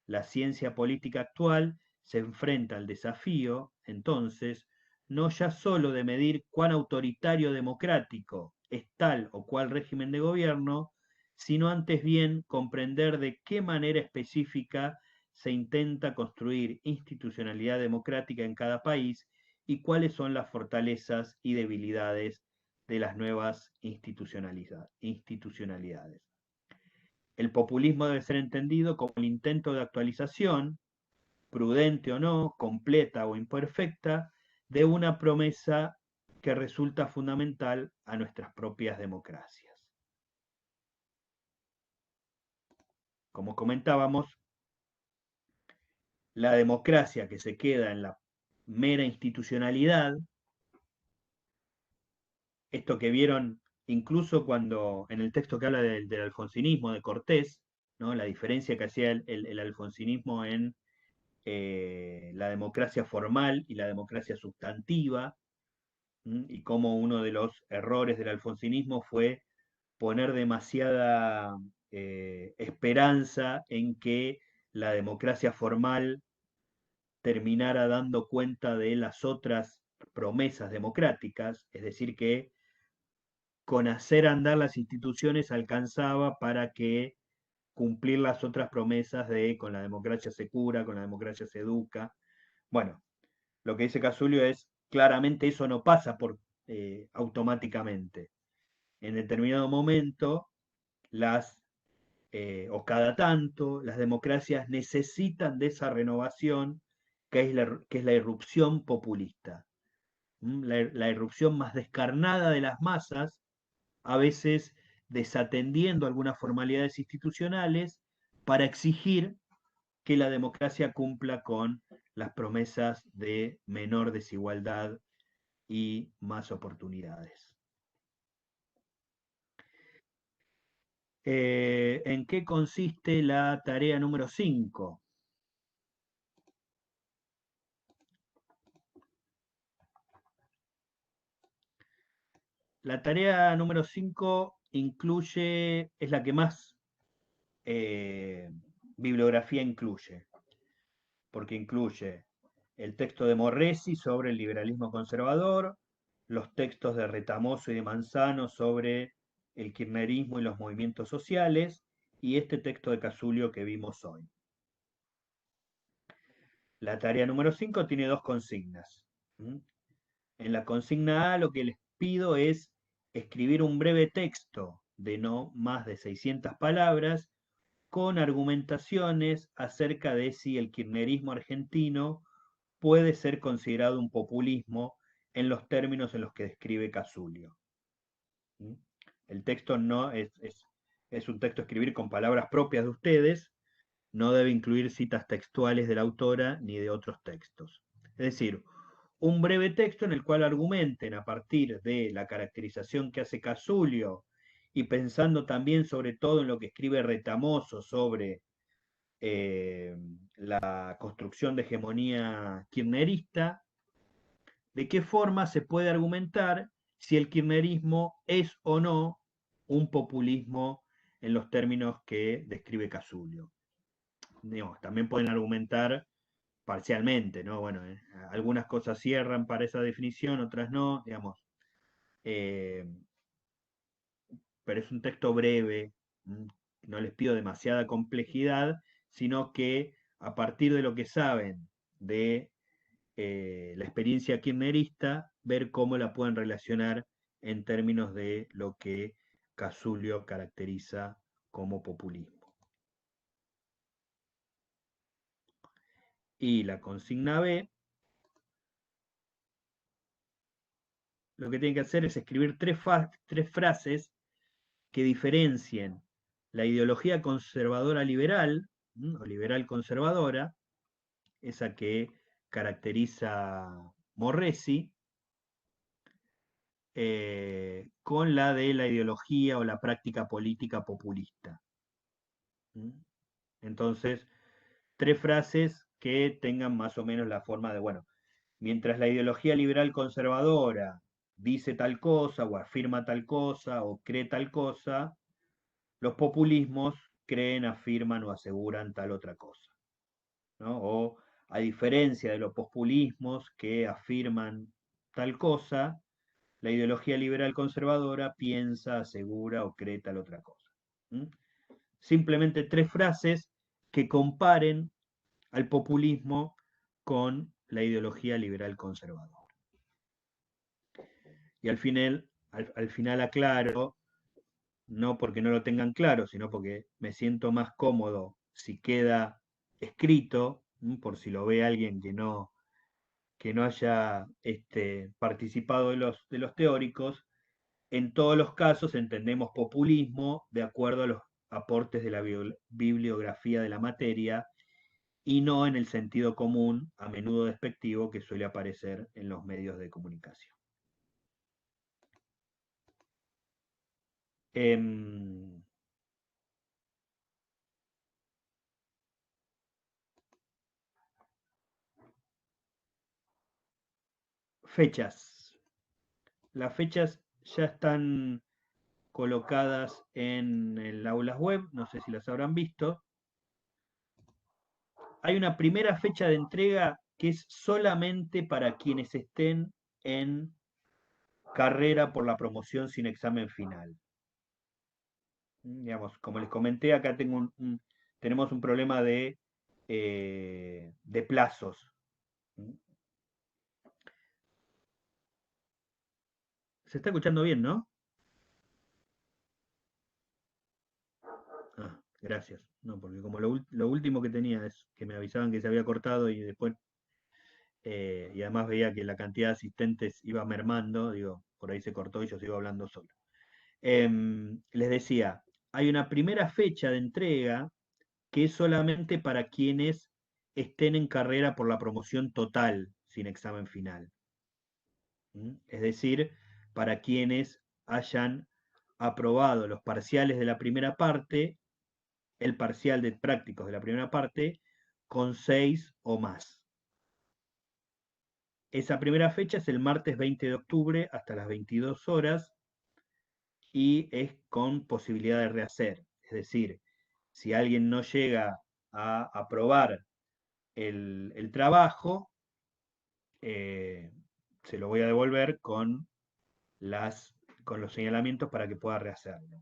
La ciencia política actual se enfrenta al desafío, entonces, no ya sólo de medir cuán autoritario democrático es tal o cual régimen de gobierno, sino antes bien comprender de qué manera específica se intenta construir institucionalidad democrática en cada país y cuáles son las fortalezas y debilidades de las nuevas institucionalidades. El populismo debe ser entendido como el intento de actualización, prudente o no, completa o imperfecta, de una promesa que resulta fundamental a nuestras propias democracias. Como comentábamos, la democracia que se queda en la mera institucionalidad, esto que vieron incluso cuando en el texto que habla del alfonsinismo de Cortés, ¿no? La diferencia que hacía el alfonsinismo en la democracia formal y la democracia sustantiva, y cómo uno de los errores del alfonsinismo fue poner demasiada esperanza en que la democracia formal terminara dando cuenta de las otras promesas democráticas, es decir, que con hacer andar las instituciones alcanzaba para que cumplir las otras promesas de con la democracia se cura, con la democracia se educa. Bueno, lo que dice Casulio es claramente eso no pasa por automáticamente. En determinado momento, o cada tanto, las democracias necesitan de esa renovación que es la irrupción populista. La irrupción más descarnada de las masas, a veces desatendiendo algunas formalidades institucionales para exigir que la democracia cumpla con las promesas de menor desigualdad y más oportunidades. ¿En qué consiste la tarea número 5? La tarea número 5 incluye, es la que más bibliografía incluye, porque incluye el texto de Morresi sobre el liberalismo conservador, los textos de Retamoso y de Manzano sobre el kirchnerismo y los movimientos sociales, y este texto de Casulio que vimos hoy. La tarea número 5 tiene dos consignas. En la consigna A lo que les pido es escribir un breve texto de no más de 600 palabras con argumentaciones acerca de si el kirchnerismo argentino puede ser considerado un populismo en los términos en los que describe Casulio. El texto no es un texto a escribir con palabras propias de ustedes, no debe incluir citas textuales de la autora ni de otros textos. Es decir, un breve texto en el cual argumenten a partir de la caracterización que hace Casulio y pensando también sobre todo en lo que escribe Retamoso sobre la construcción de hegemonía kirchnerista, de qué forma se puede argumentar si el kirchnerismo es o no un populismo en los términos que describe Casulio. Digamos, también pueden argumentar parcialmente, ¿no? Bueno, algunas cosas cierran para esa definición, otras no, digamos. Eh, pero es un texto breve, no les pido demasiada complejidad, sino que a partir de lo que saben de la experiencia kirchnerista, ver cómo la pueden relacionar en términos de lo que Casulio caracteriza como populismo. Y la consigna B, lo que tienen que hacer es escribir tres frases que diferencien la ideología conservadora liberal, o liberal conservadora, esa que caracteriza Morresi, con la de la ideología o la práctica política populista. Entonces, tres frases que tengan más o menos la forma de, bueno, mientras la ideología liberal conservadora dice tal cosa o afirma tal cosa o cree tal cosa, los populismos creen, afirman o aseguran tal otra cosa, ¿no? O a diferencia de los populismos que afirman tal cosa, la ideología liberal conservadora piensa, asegura o cree tal otra cosa. Simplemente tres frases que comparen al populismo con la ideología liberal conservadora. Y al final aclaro, no porque no lo tengan claro, sino porque me siento más cómodo si queda escrito, por si lo ve alguien que no haya participado de los teóricos. En todos los casos entendemos populismo de acuerdo a los aportes de la bibliografía de la materia y no en el sentido común, a menudo despectivo, que suele aparecer en los medios de comunicación. Em, Fechas. Las fechas ya están colocadas en el aulas web, no sé si las habrán visto. Hay una primera fecha de entrega que es solamente para quienes estén en carrera por la promoción sin examen final. Digamos, como les comenté, acá tenemos un problema de plazos. Se está escuchando bien, ¿no? Ah, gracias. No, porque como lo último que tenía es que me avisaban que se había cortado y después, y además veía que la cantidad de asistentes iba mermando, digo, por ahí se cortó y yo sigo hablando solo. Les decía, hay una primera fecha de entrega que es solamente para quienes estén en carrera por la promoción total sin examen final. Es decir, para quienes hayan aprobado los parciales de la primera parte, el parcial de prácticos de la primera parte, con 6 o más. Esa primera fecha es el martes 20 de octubre hasta las 22 horas y es con posibilidad de rehacer. Es decir, si alguien no llega a aprobar el trabajo, eh, se lo voy a devolver con los señalamientos para que pueda rehacerlo.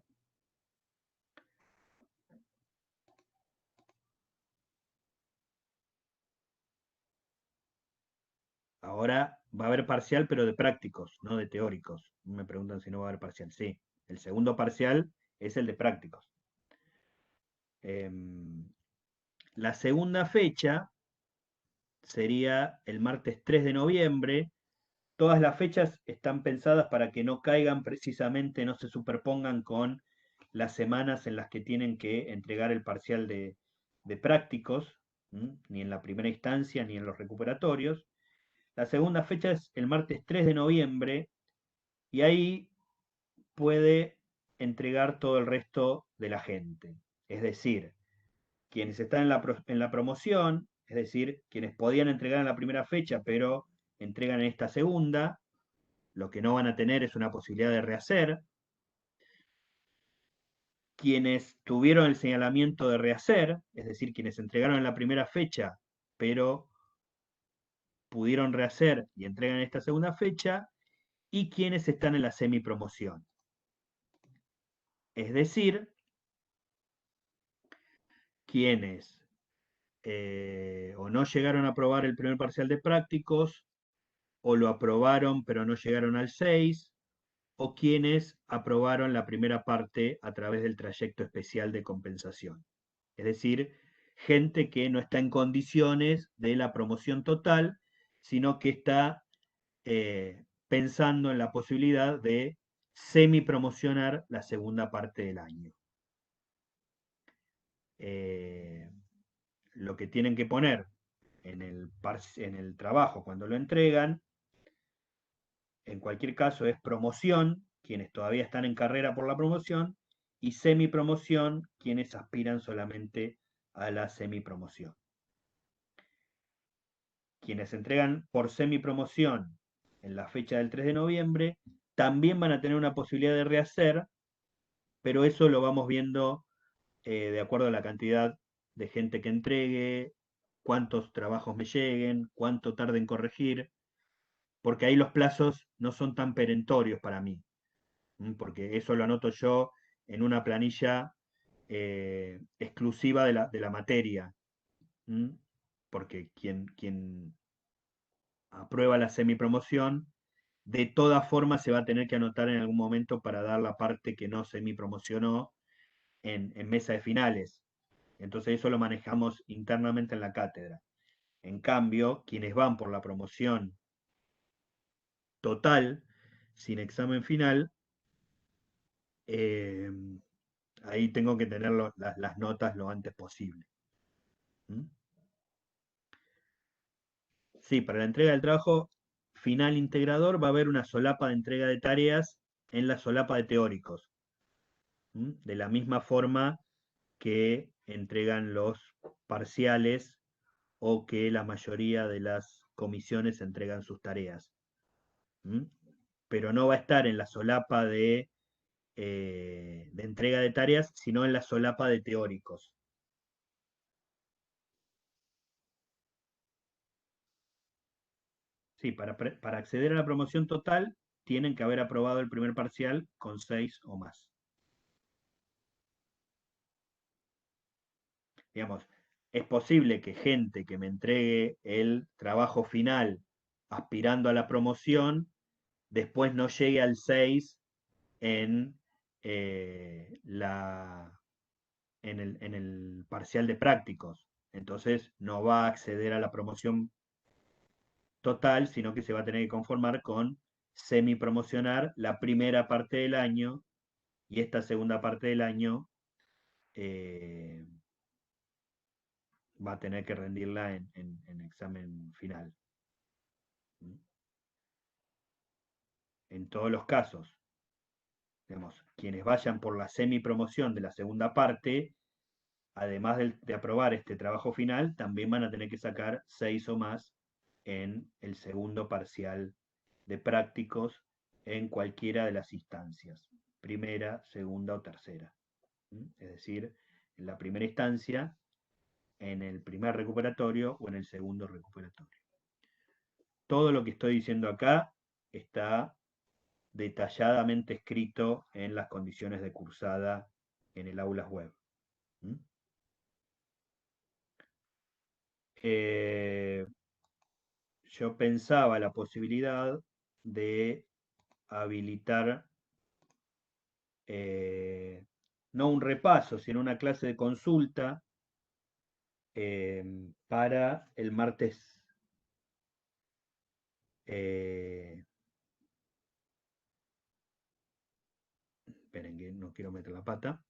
Ahora va a haber parcial, pero de prácticos, no de teóricos. Me preguntan si no va a haber parcial. Sí, el segundo parcial es el de prácticos. La segunda fecha sería el martes 3 de noviembre. Todas las fechas están pensadas para que no caigan precisamente, no se superpongan con las semanas en las que tienen que entregar el parcial de prácticos, ni en la primera instancia ni en los recuperatorios. La segunda fecha es el martes 3 de noviembre y ahí puede entregar todo el resto de la gente. Es decir, quienes están en la promoción, es decir, quienes podían entregar en la primera fecha, pero entregan en esta segunda, lo que no van a tener es una posibilidad de rehacer. Quienes tuvieron el señalamiento de rehacer, es decir, quienes entregaron en la primera fecha, pero pudieron rehacer y entregan en esta segunda fecha, y quienes están en la semipromoción. Es decir, quienes o no llegaron a aprobar el primer parcial de prácticos, o lo aprobaron pero no llegaron al 6, o quienes aprobaron la primera parte a través del trayecto especial de compensación. Es decir, gente que no está en condiciones de la promoción total, sino que está pensando en la posibilidad de semi-promocionar la segunda parte del año. Eh, lo que tienen que poner en el trabajo cuando lo entregan, en cualquier caso, es promoción, quienes todavía están en carrera por la promoción, y semipromoción, quienes aspiran solamente a la semipromoción. Quienes entregan por semipromoción en la fecha del 3 de noviembre, también van a tener una posibilidad de rehacer, pero eso lo vamos viendo de acuerdo a la cantidad de gente que entregue, cuántos trabajos me lleguen, cuánto tarde en corregir, porque ahí los plazos no son tan perentorios para mí, porque eso lo anoto yo en una planilla exclusiva de la materia, porque quien aprueba la semipromoción, de todas formas se va a tener que anotar en algún momento para dar la parte que no semipromocionó en mesa de finales. Entonces eso lo manejamos internamente en la cátedra. En cambio, quienes van por la promoción total, sin examen final, eh, ahí tengo que tener las notas lo antes posible. ¿Mm? Sí, para la entrega del trabajo final integrador va a haber una solapa de entrega de tareas en la solapa de teóricos. De la misma forma que entregan los parciales o que la mayoría de las comisiones entregan sus tareas. ¿Mm? Pero no va a estar en la solapa de entrega de tareas, sino en la solapa de teóricos. Sí, para acceder a la promoción total tienen que haber aprobado el primer parcial con 6 o más. Digamos, es posible que gente que me entregue el trabajo final aspirando a la promoción, después no llegue al 6 en, en el parcial de prácticos. Entonces no va a acceder a la promoción total, sino que se va a tener que conformar con semi-promocionar la primera parte del año y esta segunda parte del año eh, va a tener que rendirla en examen final. En todos los casos, digamos, quienes vayan por la semi-promoción de la segunda parte, además de aprobar este trabajo final, también van a tener que sacar 6 o más en el segundo parcial de prácticos en cualquiera de las instancias, primera, segunda o tercera. Es decir, en la primera instancia, en el primer recuperatorio o en el segundo recuperatorio. Todo lo que estoy diciendo acá está detalladamente escrito en las condiciones de cursada en el aulas web. Eh, yo pensaba la posibilidad de habilitar no un repaso, sino una clase de consulta para el martes. Esperen que no quiero meter la pata.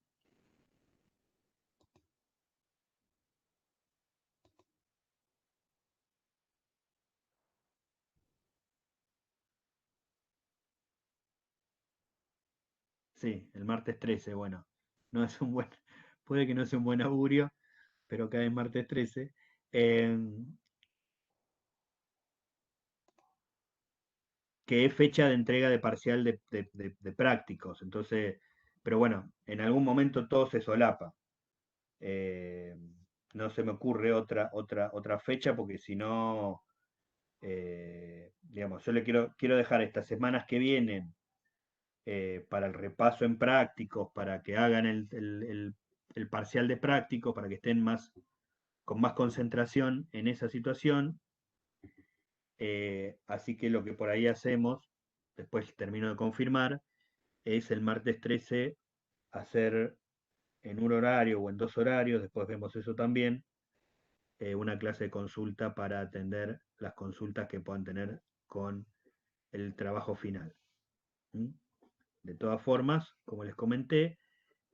Sí, el martes 13, bueno, no es un buen, puede que no sea un buen augurio, pero cae en martes 13. eh, que es fecha de entrega de parcial de prácticos. Entonces, pero bueno, en algún momento todo se solapa. Eh, no se me ocurre otra fecha porque si no, digamos, yo le quiero dejar estas semanas que vienen para el repaso en prácticos, para que hagan el parcial de prácticos, para que estén con más concentración en esa situación. Así que lo que por ahí hacemos, después termino de confirmar, es el martes 13 hacer en un horario o en dos horarios, después vemos eso también, una clase de consulta para atender las consultas que puedan tener con el trabajo final. ¿Mm? De todas formas, como les comenté,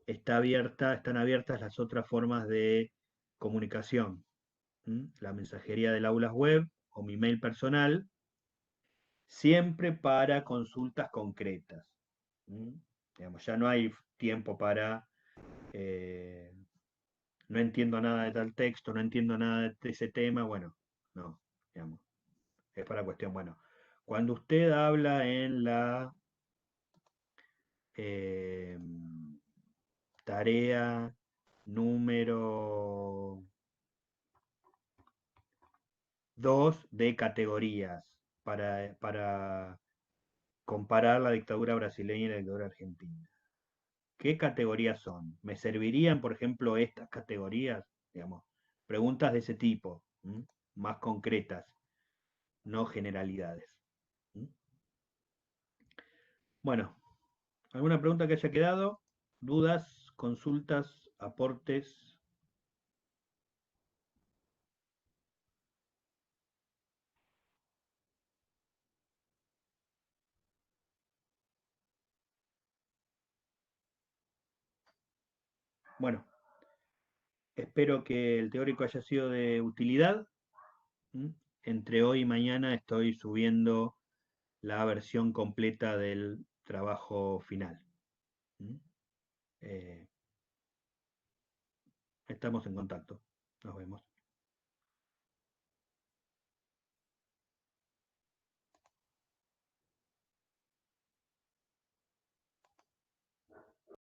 están abiertas las otras formas de comunicación. La mensajería del aulas web o mi mail personal, siempre para consultas concretas. ¿Mm? Digamos, ya no hay tiempo para eh, no entiendo nada de tal texto, no entiendo nada de ese tema, bueno, no, digamos, es para cuestión, bueno, cuando usted habla en la eh, tarea número 2 de categorías para comparar la dictadura brasileña y la dictadura argentina. ¿Qué categorías son? ¿Me servirían, por ejemplo, estas categorías? Digamos, preguntas de ese tipo, más concretas, no generalidades. ¿Mm? Bueno, ¿alguna pregunta que haya quedado? ¿Dudas, consultas, aportes? Bueno, espero que el teórico haya sido de utilidad. ¿Mm? entre hoy y mañana estoy subiendo la versión completa del trabajo final. ¿Mm? Eh, Estamos en contacto. Nos vemos.